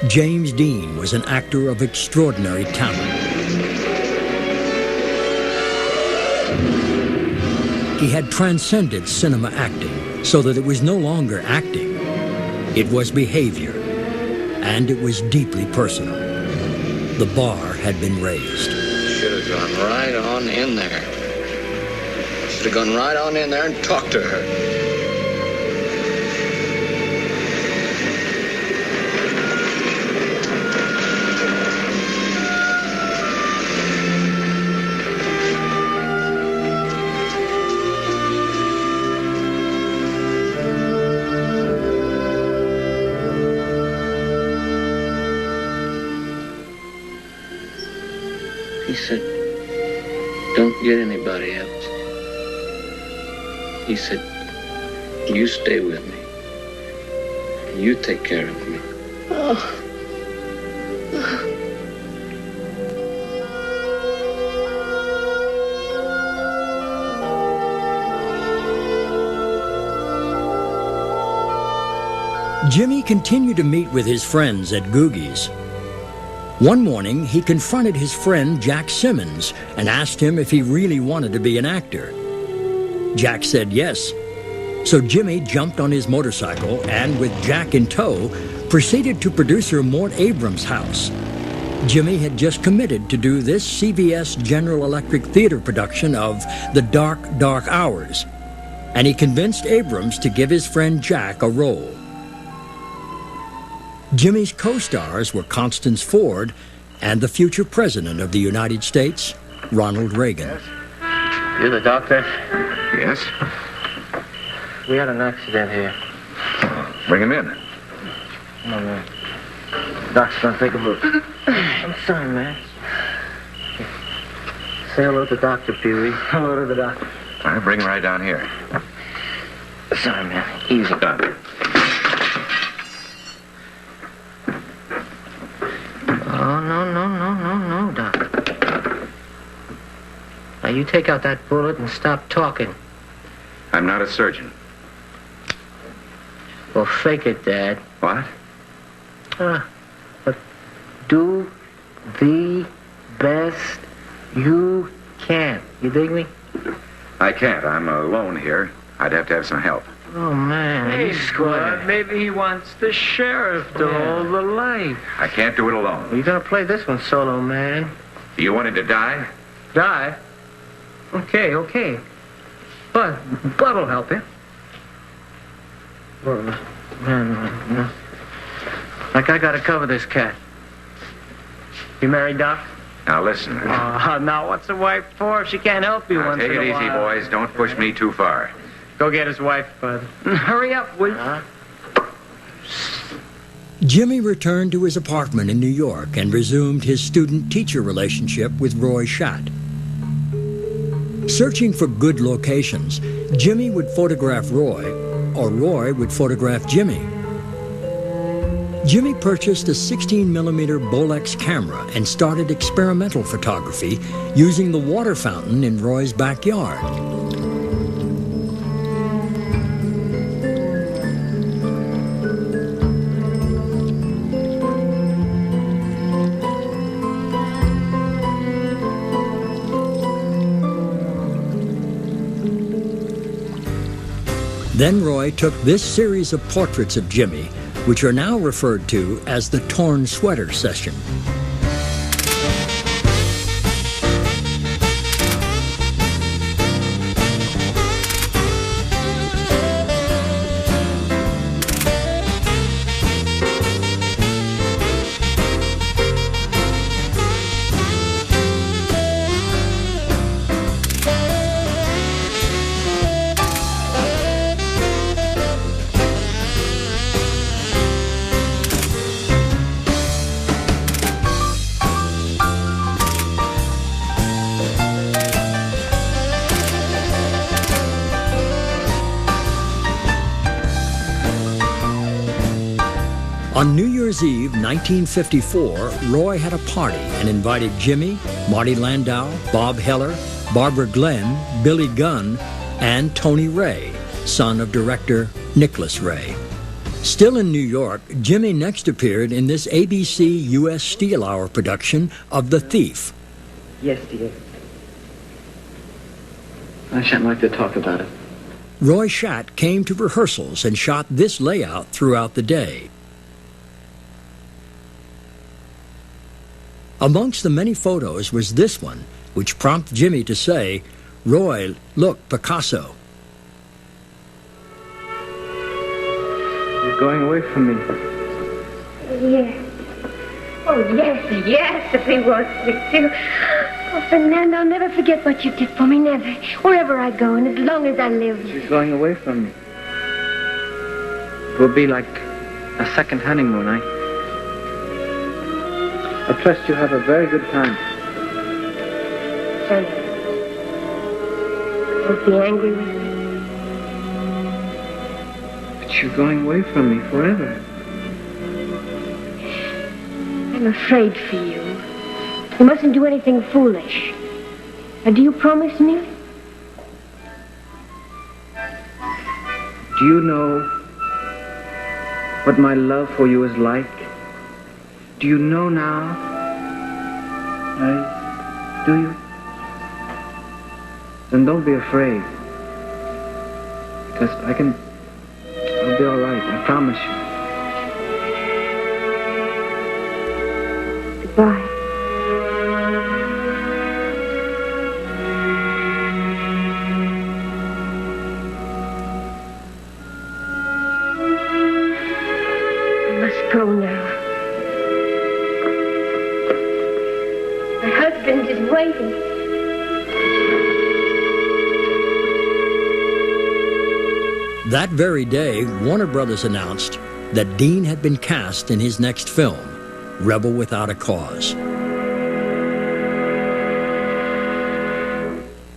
S1: James Dean was an actor of extraordinary talent. He had transcended cinema acting, so that it was no longer acting. It was behavior, and it was deeply personal. The bar had been raised.
S9: Should have gone right on in there. Should have gone right on in there and talked to her. He said, don't get anybody else. He said, you stay with me. You take care of me.
S1: Jimmy continued to meet with his friends at Googie's. One morning, he confronted his friend Jack Simmons and asked him if he really wanted to be an actor. Jack said yes. So Jimmy jumped on his motorcycle and, with Jack in tow, proceeded to producer Mort Abrams' house. Jimmy had just committed to do this CBS General Electric Theater production of The Dark, Dark Hours, and he convinced Abrams to give his friend Jack a role. Jimmy's co-stars were Constance Ford and the future President of the United States, Ronald Reagan.
S5: You the doctor?
S18: Yes?
S5: We had an accident here.
S18: Bring him in.
S5: Come on, man. Doc's gonna take a look. I'm sorry, man. Say hello to Dr. Pee-wee. Hello to the doctor.
S18: All right, bring him right down here.
S5: Sorry, man. Easy.
S18: Done.
S5: Oh, no, Doc. Now, you take out that bullet and stop talking.
S18: I'm not a surgeon.
S5: Well, fake it, Dad.
S18: What?
S5: But do the best you can. You dig me?
S18: I can't. I'm alone here. I'd have to have some help.
S5: Oh, man.
S12: Hey, Squad, maybe he wants the sheriff to hold the light.
S18: I can't do it alone.
S5: You're gonna play this one solo, man.
S18: Do you want him to die?
S12: Die? Okay. But Bud'll help you.
S5: Well, no. Like, I gotta cover this cat. You married, Doc?
S18: Now, listen.
S12: Now what's a wife for if she can't help you
S18: Now,
S12: once
S18: take
S12: in
S18: it
S12: a
S18: easy,
S12: while?
S18: boys. Don't push me too far.
S12: Go get his wife, Bud. Hurry up, will you?
S1: Jimmy returned to his apartment in New York and resumed his student-teacher relationship with Roy Schatt. Searching for good locations, Jimmy would photograph Roy, or Roy would photograph Jimmy. Jimmy purchased a 16mm Bolex camera and started experimental photography using the water fountain in Roy's backyard. Then Roy took this series of portraits of Jimmy, which are now referred to as the Torn Sweater Session. On New Year's Eve, 1954, Roy had a party and invited Jimmy, Marty Landau, Bob Heller, Barbara Glenn, Billy Gunn, and Tony Ray, son of director Nicholas Ray. Still in New York, Jimmy next appeared in this ABC U.S. Steel Hour production of The Thief.
S5: Yes, dear. I shan't like to talk about it.
S1: Roy Schatt came to rehearsals and shot this layout throughout the day. Amongst the many photos was this one, which prompted Jimmy to say, "Roy, look, Picasso."
S5: You're going away from me.
S20: Yes. Oh, yes, if he was with you. Oh, Fernando, I'll never forget what you did for me, never. Wherever I go and as long as I live.
S5: She's going away from me. It will be like a second honeymoon. I trust you have a very good time.
S20: Fernando, don't be angry with me.
S5: But you're going away from me forever.
S20: I'm afraid for you. You mustn't do anything foolish. Now, do you promise me?
S5: Do you know what my love for you is like? Do you know now? Do you? Then don't be afraid.
S17: Because I'll be all right, I promise you.
S20: Goodbye. I must go now.
S14: My husband is waiting.
S1: That very day, Warner Brothers announced that Dean had been cast in his next film, Rebel Without a Cause.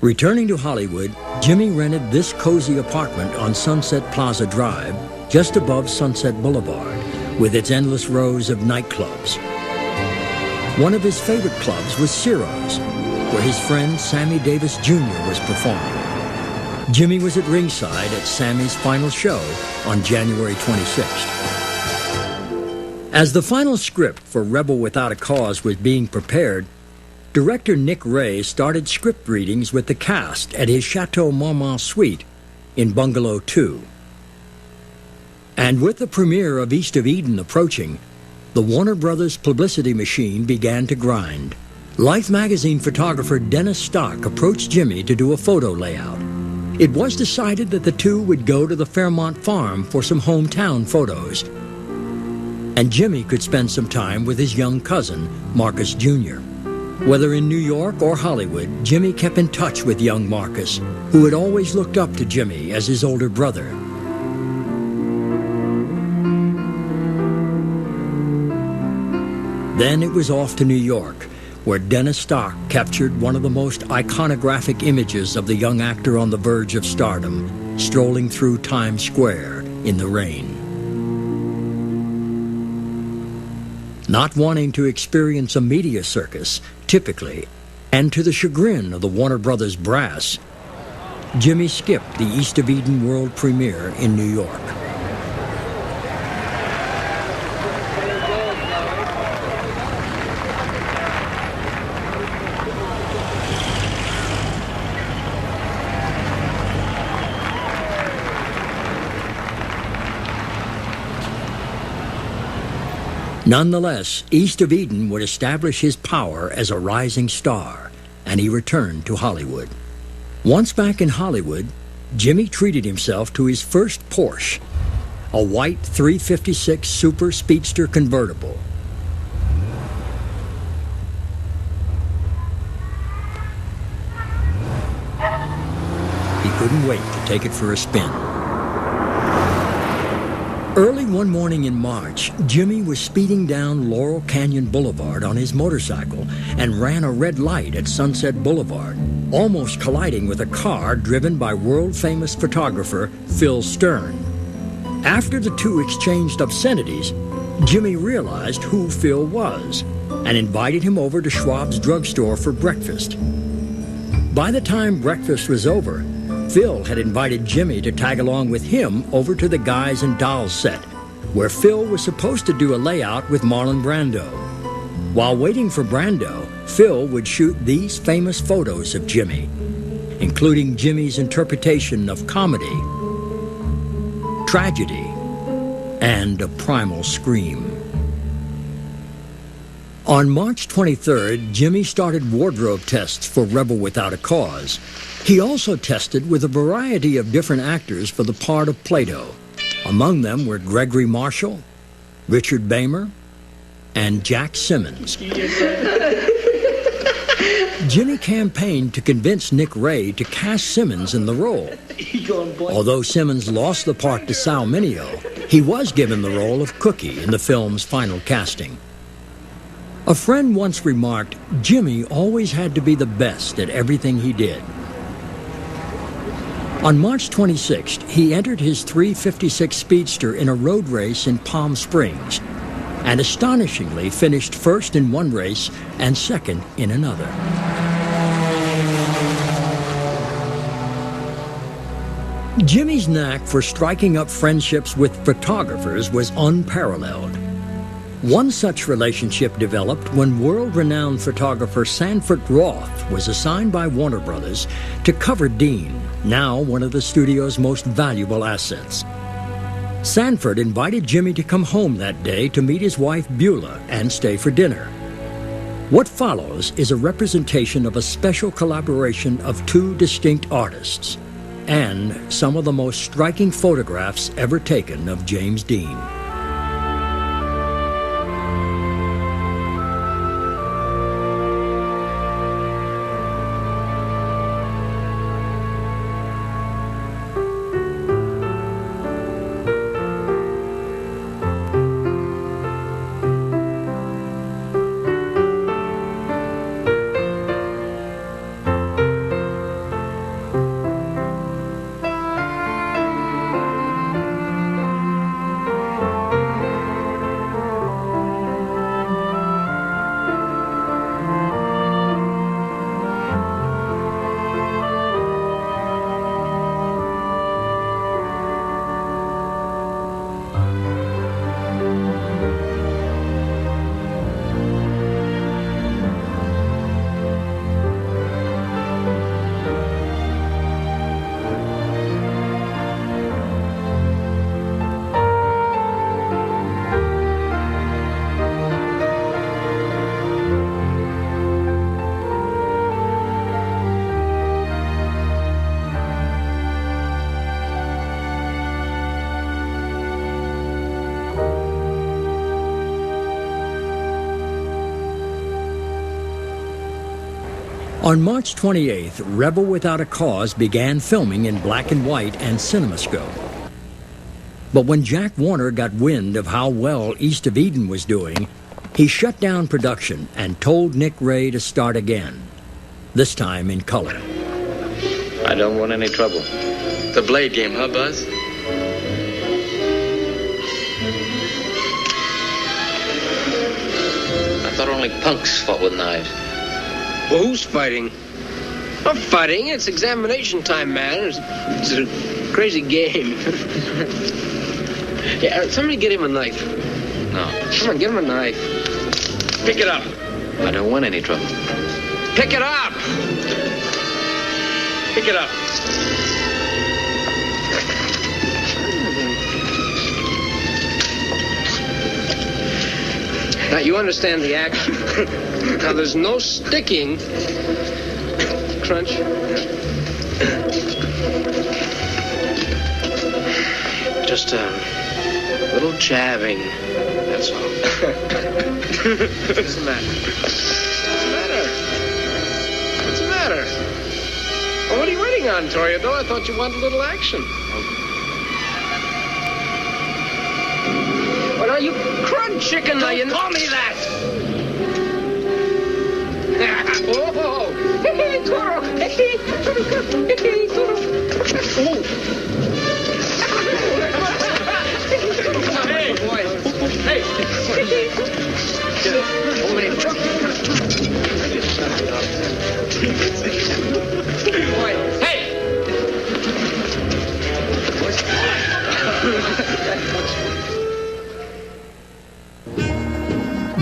S1: Returning to Hollywood, Jimmy rented this cozy apartment on Sunset Plaza Drive, just above Sunset Boulevard, with its endless rows of nightclubs. One of his favorite clubs was Ciro's, where his friend Sammy Davis Jr. was performing. Jimmy was at ringside at Sammy's final show on January 26th. As the final script for Rebel Without a Cause was being prepared, director Nick Ray started script readings with the cast at his Chateau Marmont suite in Bungalow 2. And with the premiere of East of Eden approaching, the Warner Brothers publicity machine began to grind. Life magazine photographer Dennis Stock approached Jimmy to do a photo layout. It was decided that the two would go to the Fairmont farm for some hometown photos. And Jimmy could spend some time with his young cousin, Marcus Jr. Whether in New York or Hollywood, Jimmy kept in touch with young Marcus, who had always looked up to Jimmy as his older brother. Then it was off to New York, where Dennis Stock captured one of the most iconographic images of the young actor on the verge of stardom, strolling through Times Square in the rain. Not wanting to experience a media circus, typically, and to the chagrin of the Warner Brothers brass, Jimmy skipped the East of Eden world premiere in New York. Nonetheless, East of Eden would establish his power as a rising star, and he returned to Hollywood. Once back in Hollywood, Jimmy treated himself to his first Porsche, a white 356 Super Speedster convertible. He couldn't wait to take it for a spin. Early one morning in March, Jimmy was speeding down Laurel Canyon Boulevard on his motorcycle and ran a red light at Sunset Boulevard, almost colliding with a car driven by world-famous photographer Phil Stern. After the two exchanged obscenities, Jimmy realized who Phil was and invited him over to Schwab's drugstore for breakfast. By the time breakfast was over, Phil had invited Jimmy to tag along with him over to the Guys and Dolls set, where Phil was supposed to do a layout with Marlon Brando. While waiting for Brando, Phil would shoot these famous photos of Jimmy, including Jimmy's interpretation of comedy, tragedy, and a primal scream. On March 23rd, Jimmy started wardrobe tests for Rebel Without a Cause. He also tested with a variety of different actors for the part of Plato. Among them were Gregory Marshall, Richard Beymer, and Jack Simmons. Jimmy campaigned to convince Nick Ray to cast Simmons in the role. Although Simmons lost the part to Sal Mineo, he was given the role of Cookie in the film's final casting. A friend once remarked, Jimmy always had to be the best at everything he did. On March 26th, he entered his 356 Speedster in a road race in Palm Springs, and astonishingly finished first in one race and second in another. Jimmy's knack for striking up friendships with photographers was unparalleled. One such relationship developed when world-renowned photographer Sanford Roth was assigned by Warner Brothers to cover Dean, now one of the studio's most valuable assets. Sanford invited Jimmy to come home that day to meet his wife Beulah and stay for dinner. What follows is a representation of a special collaboration of two distinct artists and some of the most striking photographs ever taken of James Dean. On March 28th, Rebel Without a Cause began filming in black and white and CinemaScope. But when Jack Warner got wind of how well East of Eden was doing, he shut down production and told Nick Ray to start again, this time in color.
S9: I don't want any trouble.
S13: The Blade game, huh, Buzz? I thought only punks fought with knives.
S10: Well, who's fighting? I'm fighting. It's examination time, man. It's a crazy game. Yeah, somebody get him a knife.
S13: No.
S10: Come on, get him a knife. Pick it up.
S13: I don't want any trouble.
S10: Pick it up! Pick it up. Now, you understand the action. Now, there's no sticking. Crunch. Just a little jabbing. That's all. What's the matter? What's the matter? What's the matter? Well, what are you waiting on, Toreador? I thought you wanted a little action. Well, now, you crunch chicken. Now, you call me that. Oh! Hey, Toro! Hey, Toro! Hey, boy! Hey! Boy, hey!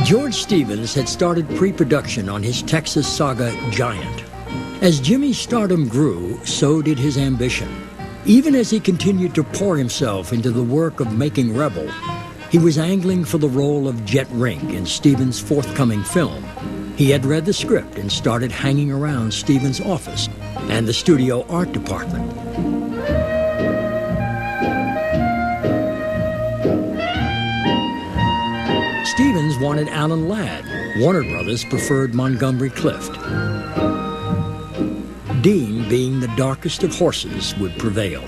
S1: George Stevens had started pre-production on his Texas saga Giant. As Jimmy's stardom grew, so did his ambition. Even as he continued to pour himself into the work of making Rebel, he was angling for the role of Jet Rink in Stevens' forthcoming film. He had read the script and started hanging around Stevens' office and the studio art department. Stevens wanted Alan Ladd. Warner Brothers preferred Montgomery Clift. Dean, being the darkest of horses, would prevail.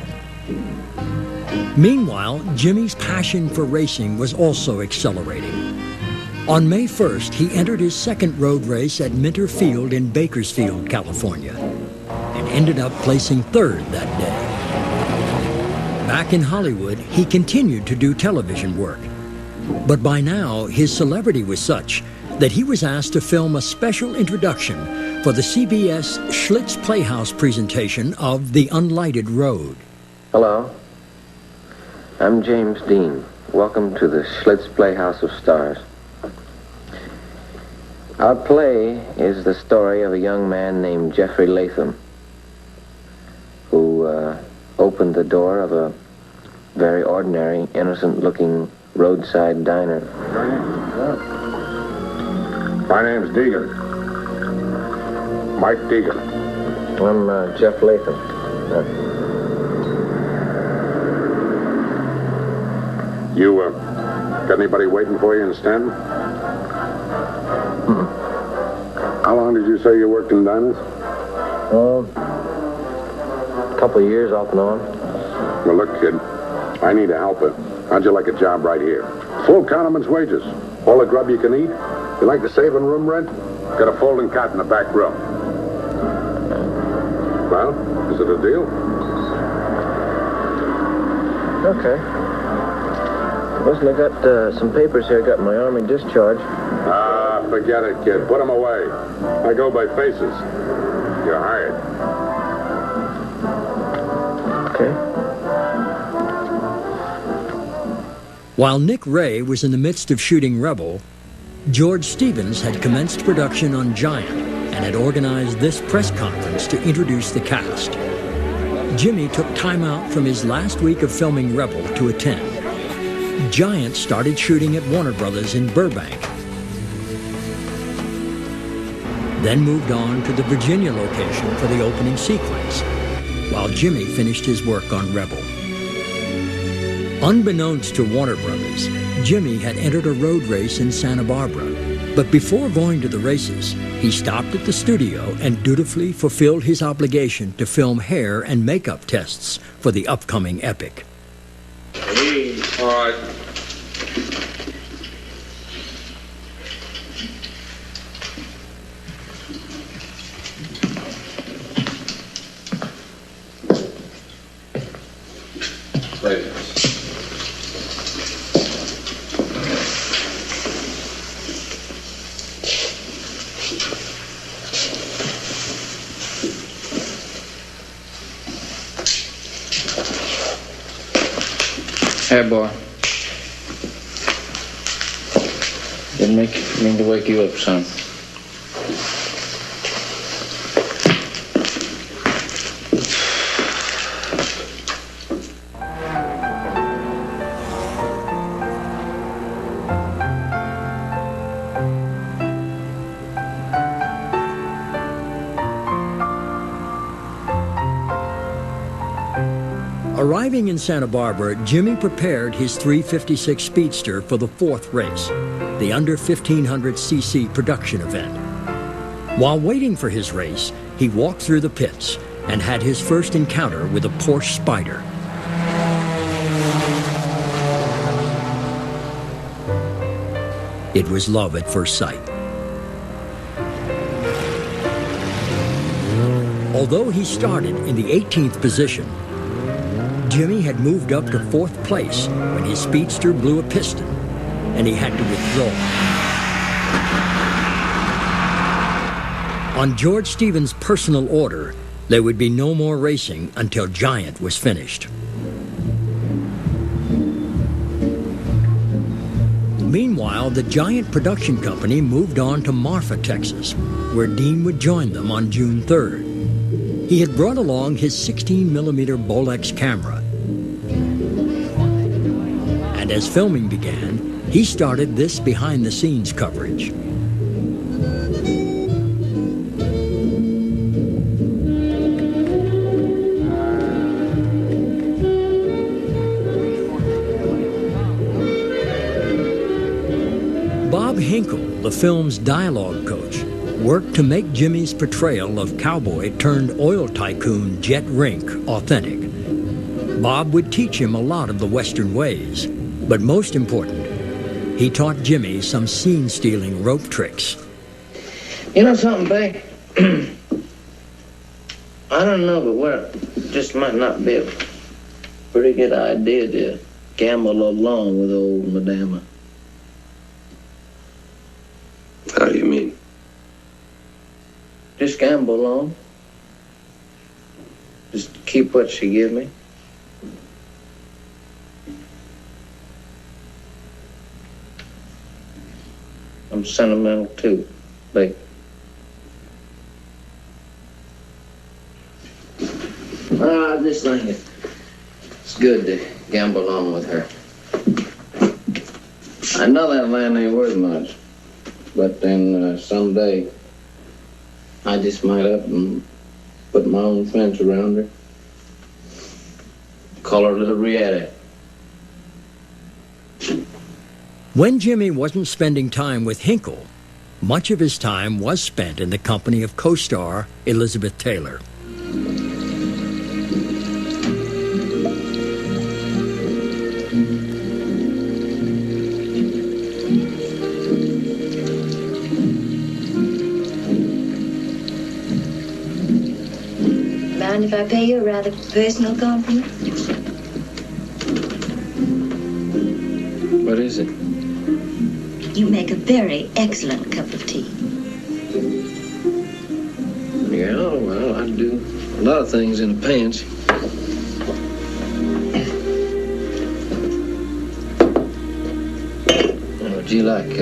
S1: Meanwhile, Jimmy's passion for racing was also accelerating. On May 1st, he entered his second road race at Minter Field in Bakersfield, California, and ended up placing third that day. Back in Hollywood, he continued to do television work. But by now, his celebrity was such that he was asked to film a special introduction for the CBS Schlitz Playhouse presentation of The Unlighted Road.
S9: Hello. I'm James Dean. Welcome to the Schlitz Playhouse of Stars. Our play is the story of a young man named Jeffrey Latham, who opened the door of a very ordinary, innocent-looking roadside diner.
S2: My name's Deegan. Mike Deegan.
S9: I'm Jeff Latham.
S2: You, got anybody waiting for you in Stanton? How long did you say you worked in diners?
S9: A couple of years off and on.
S2: Well, look, kid, I need a helper. How'd you like a job right here? Full condiments wages. All the grub you can eat. You like to save on room rent? Got a folding cot in the back room. Well, is it a deal?
S9: Okay. Listen, I got some papers here. Got my Army discharge.
S2: Ah, forget it, kid. Put them away. I go by faces. You're hired.
S9: Okay.
S1: While Nick Ray was in the midst of shooting Rebel, George Stevens had commenced production on Giant and had organized this press conference to introduce the cast. Jimmy took time out from his last week of filming Rebel to attend. Giant started shooting at Warner Brothers in Burbank, then moved on to the Virginia location for the opening sequence, while Jimmy finished his work on Rebel. Unbeknownst to Warner Brothers, Jimmy had entered a road race in Santa Barbara, but before going to the races, he stopped at the studio and dutifully fulfilled his obligation to film hair and makeup tests for the upcoming epic.
S2: Hey, all right. Right.
S5: Hey, boy. Didn't mean to wake you up, son.
S1: Arriving in Santa Barbara, Jimmy prepared his 356 Speedster for the fourth race, the under 1500cc production event. While waiting for his race, he walked through the pits and had his first encounter with a Porsche Spyder. It was love at first sight. Although he started in the 18th position, Jimmy had moved up to 4th place when his Speedster blew a piston, and he had to withdraw. On George Stevens' personal order, there would be no more racing until Giant was finished. Meanwhile, the Giant production company moved on to Marfa, Texas, where Dean would join them on June 3rd. He had brought along his 16mm Bolex camera. And as filming began, he started this behind-the-scenes coverage. Bob Hinkle, the film's dialogue coach, worked to make Jimmy's portrayal of cowboy-turned-oil tycoon Jet Rink authentic. Bob would teach him a lot of the Western ways, but most important, he taught Jimmy some scene-stealing rope tricks.
S5: You know something, Bay? I don't know, but what just might not be a pretty good idea to gamble along with old Madama.
S6: How do you mean?
S5: Just gamble along. Just keep what she give me. I'm sentimental, too.
S9: Blake. This thing, it's good to gamble on with her. I know that land ain't worth much, but then someday I just might up and put my own fence around her. Call her Little Rieta.
S1: When Jimmy wasn't spending time with Hinkle, much of his time was spent in the company of co-star Elizabeth Taylor.
S15: Mind if I pay you a rather personal compliment?
S9: What is it?
S15: You make a very excellent cup of tea.
S9: Yeah, well, I do a lot of things in a pinch. Would you like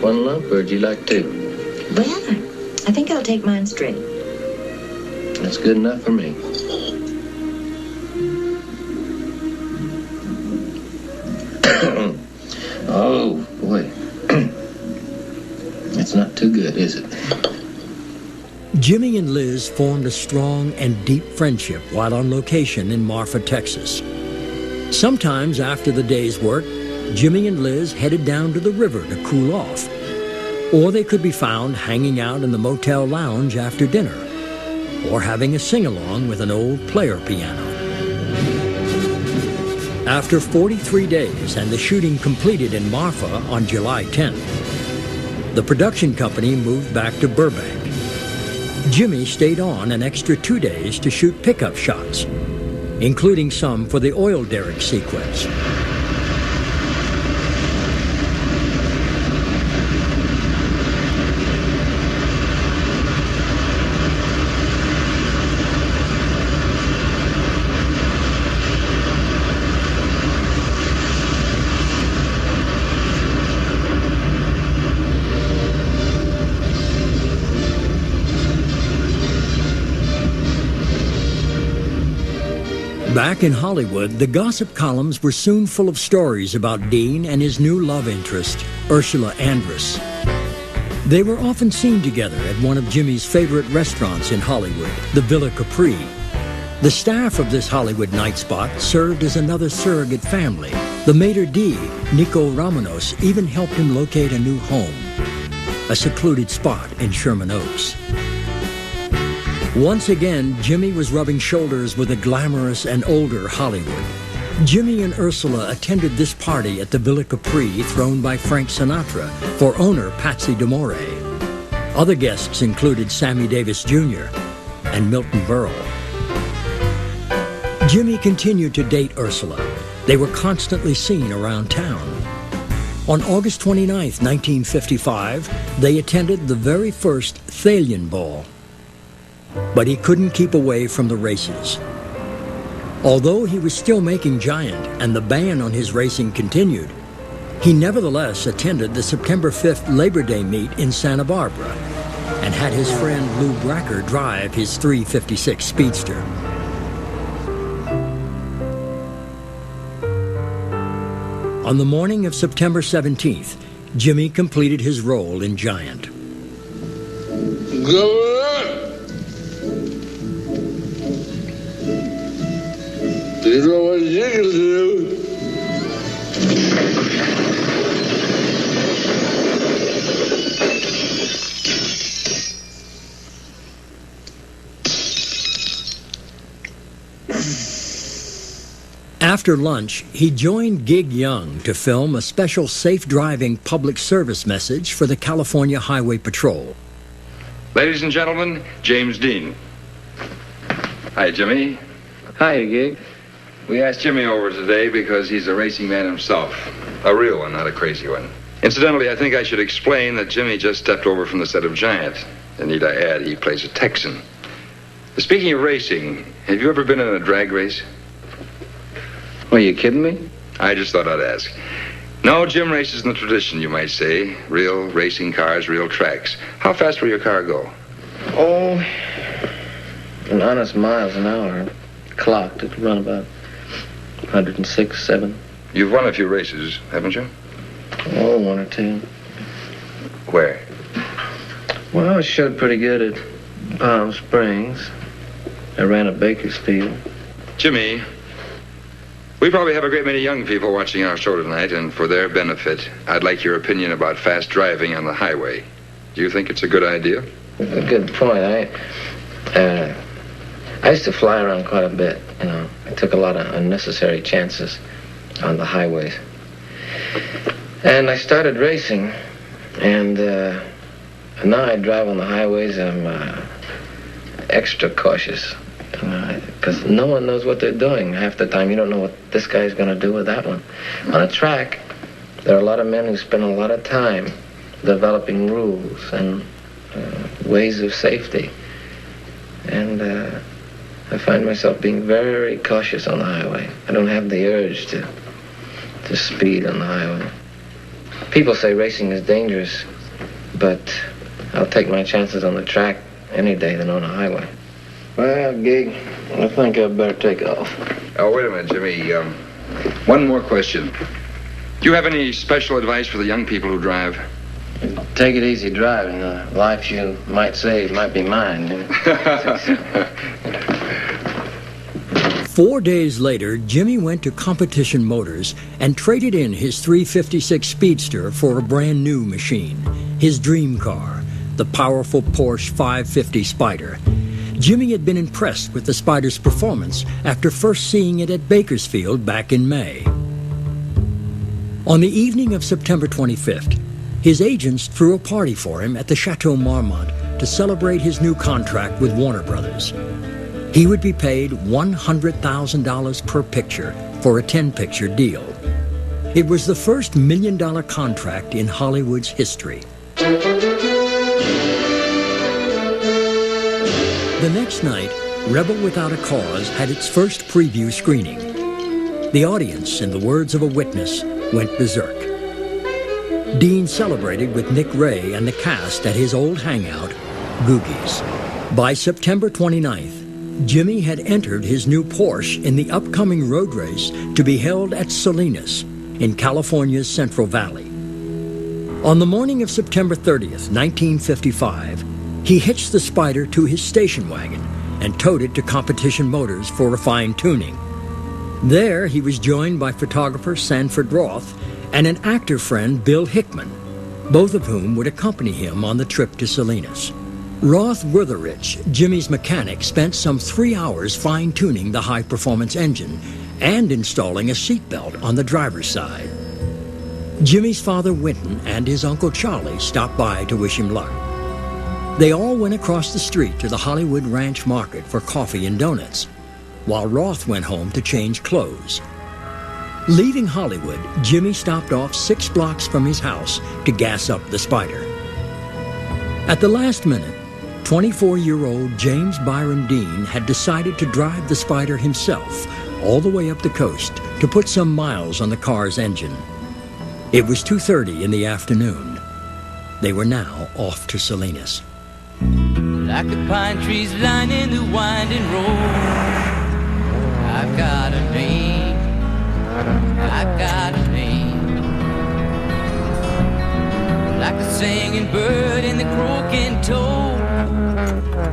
S9: one lump, or would you like two?
S15: Well, I think I'll take mine straight.
S9: That's good enough for me. Oh, boy. It's not too good, is it?
S1: Jimmy and Liz formed a strong and deep friendship while on location in Marfa, Texas. Sometimes after the day's work, Jimmy and Liz headed down to the river to cool off, or they could be found hanging out in the motel lounge after dinner, or having a sing-along with an old player piano. After 43 days and the shooting completed in Marfa on July 10th, the production company moved back to Burbank. Jimmy stayed on an extra 2 days to shoot pickup shots, including some for the oil derrick sequence. Back in Hollywood, the gossip columns were soon full of stories about Dean and his new love interest, Ursula Andress. They were often seen together at one of Jimmy's favorite restaurants in Hollywood, the Villa Capri. The staff of this Hollywood night spot served as another surrogate family. The maitre d', Nico Romanos, even helped him locate a new home, a secluded spot in Sherman Oaks. Once again, Jimmy was rubbing shoulders with a glamorous and older Hollywood. Jimmy and Ursula attended this party at the Villa Capri thrown by Frank Sinatra for owner Patsy D'Amore. Other guests included Sammy Davis Jr. and Milton Berle. Jimmy continued to date Ursula. They were constantly seen around town. On August 29, 1955, they attended the very first Thalian Ball. But he couldn't keep away from the races. Although he was still making Giant and the ban on his racing continued, he nevertheless attended the September 5th Labor Day meet in Santa Barbara and had his friend Lou Bracker drive his 356 Speedster. On the morning of September 17th, Jimmy completed his role in Giant.
S2: Go on! You know what you can do?
S1: After lunch, he joined Gig Young to film a special safe driving public service message for the California Highway Patrol.
S16: Ladies and gentlemen, James Dean. Hi, Jimmy.
S9: Hi, Gig.
S16: We asked Jimmy over today because he's a racing man himself. A real one, not a crazy one. Incidentally, I think I should explain that Jimmy just stepped over from the set of Giant. And need I add, he plays a Texan. Speaking of racing, have you ever been in a drag race?
S9: Are you kidding me?
S16: I just thought I'd ask. No, Jim races in the tradition, you might say. Real racing cars, real tracks. How fast will your car go?
S5: Oh, an honest miles an hour. Clocked, it run about 106, 7.
S16: You've won a few races, haven't you?
S5: Oh, one or two.
S16: Where?
S5: Well, I showed pretty good at Palm Springs. I ran at Bakersfield.
S16: Jimmy, we probably have a great many young people watching our show tonight, and for their benefit, I'd like your opinion about fast driving on the highway. Do you think it's a good idea?
S5: A good point. I used to fly around quite a bit, you know. I took a lot of unnecessary chances on the highways. And I started racing, and now I drive on the highways. I'm extra cautious, because no one knows what they're doing. Half the time, you don't know what this guy's going to do with that one. On a track, there are a lot of men who spend a lot of time developing rules and ways of safety. And I find myself being very cautious on the highway. I don't have the urge to speed on the highway. People say racing is dangerous, but I'll take my chances on the track any day than on a highway. Well, Gig, I think I'd better take off.
S16: Oh, wait a minute, Jimmy. One more question. Do you have any special advice for the young people who drive?
S5: Take it easy driving. The life you might save might be mine.
S1: 4 days later, Jimmy went to Competition Motors and traded in his 356 Speedster for a brand new machine, his dream car, the powerful Porsche 550 Spyder. Jimmy had been impressed with the Spyder's performance after first seeing it at Bakersfield back in May. On the evening of September 25th, his agents threw a party for him at the Chateau Marmont to celebrate his new contract with Warner Brothers. He would be paid $100,000 per picture for a 10-picture deal. It was the first $1 million contract in Hollywood's history. The next night, Rebel Without a Cause had its first preview screening. The audience, in the words of a witness, went berserk. Dean celebrated with Nick Ray and the cast at his old hangout, Googie's. By September 29th, Jimmy had entered his new Porsche in the upcoming road race to be held at Salinas in California's Central Valley. On the morning of September 30th, 1955, he hitched the Spyder to his station wagon and towed it to Competition Motors for a fine tuning. There, he was joined by photographer Sanford Roth and an actor friend, Bill Hickman, both of whom would accompany him on the trip to Salinas. Roth Witherich, Jimmy's mechanic, spent some 3 hours fine-tuning the high-performance engine and installing a seatbelt on the driver's side. Jimmy's father, Winton, and his Uncle Charlie stopped by to wish him luck. They all went across the street to the Hollywood Ranch Market for coffee and donuts, while Roth went home to change clothes. Leaving Hollywood, Jimmy stopped off 6 blocks from his house to gas up the Spyder. At the last minute, 24-year-old James Byron Dean had decided to drive the Spyder himself all the way up the coast to put some miles on the car's engine. It was 2:30 in the afternoon. They were now off to Salinas.
S19: Like the pine trees lining the winding road, I've got a name, I've got a name. Like the singing bird and the croaking toad,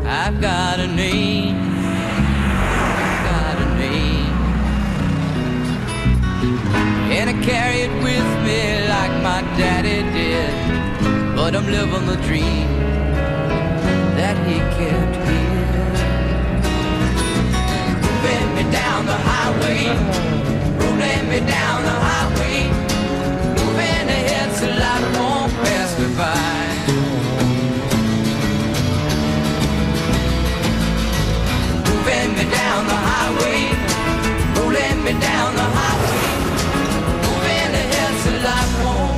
S19: I've got a name, I've got a name. And I carry it with me like my daddy did, but I'm living the dream that he kept here. Moving me down the highway, rolling me down the highway, moving ahead so life won't pass me by. Moving me down the highway, rolling me down the highway, moving ahead so life won't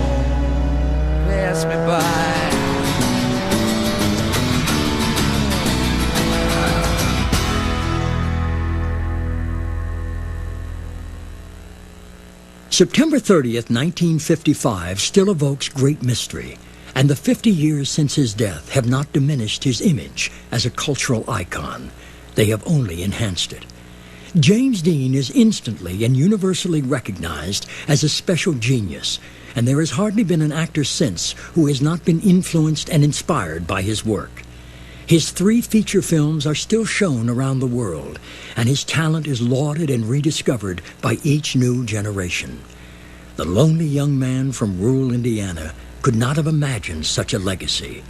S19: pass me by.
S1: September 30th, 1955 still evokes great mystery, and the 50 years since his death have not diminished his image as a cultural icon. They have only enhanced it. James Dean is instantly and universally recognized as a special genius, and there has hardly been an actor since who has not been influenced and inspired by his work. His 3 feature films are still shown around the world, and his talent is lauded and rediscovered by each new generation. The lonely young man from rural Indiana could not have imagined such a legacy.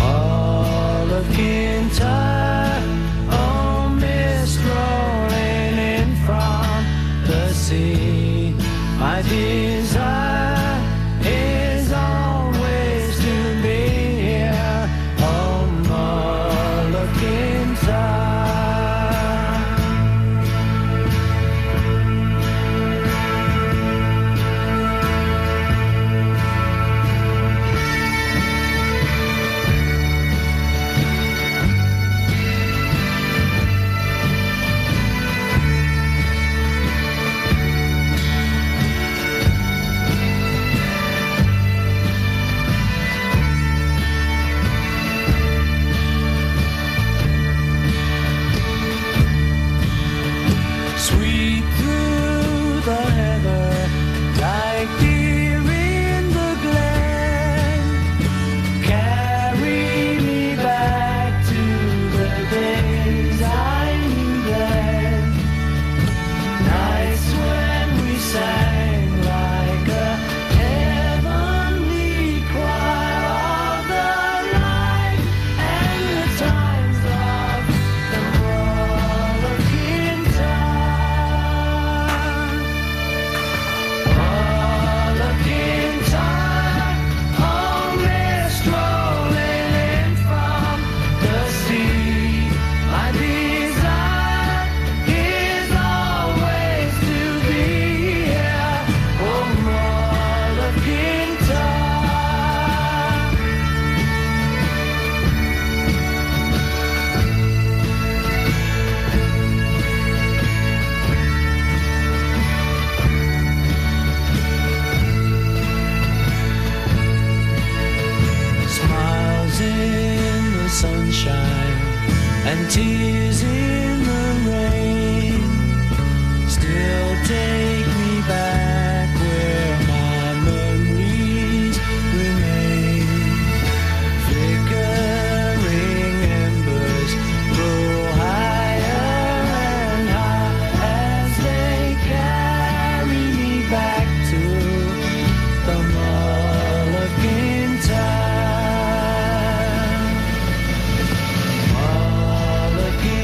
S19: All of Kintyre, oh, mist rolling in from the sea. My desire is always to be here, oh, all of Kintyre. Sweep through the heather like deer in the glen. Carry me back to the days I knew then. Nights when we sang like a heavenly choir of the light and the times of the brawl of Kintyre. All of Kintyre, oh, mist rolling in from the sea. My desire is always to be here, oh, all of Kintyre. Smiles in the sunshine and tears in the rain still take me back where my memories remain. Flickering embers grow higher and high as they carry me back to the mall of Kintyre. Mall of Kintyre.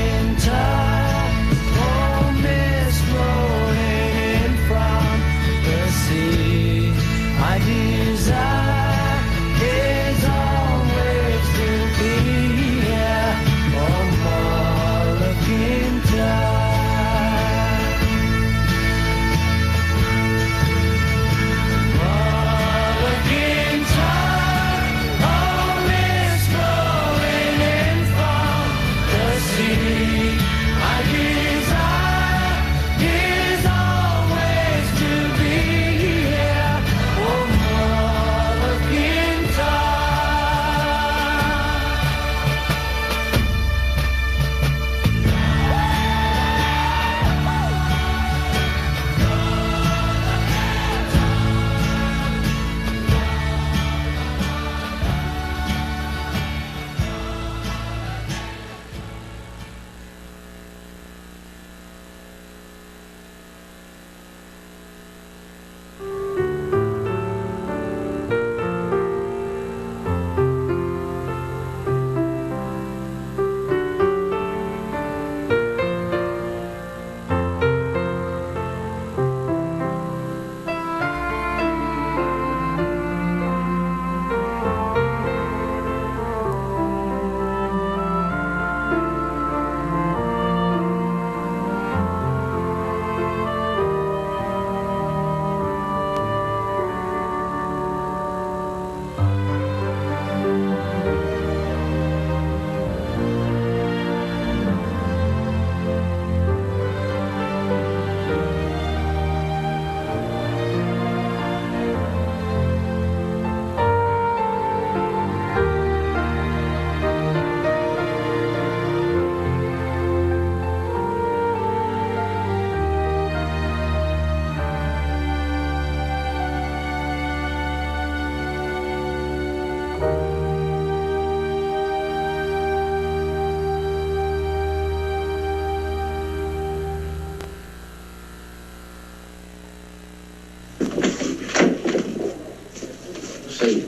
S9: see.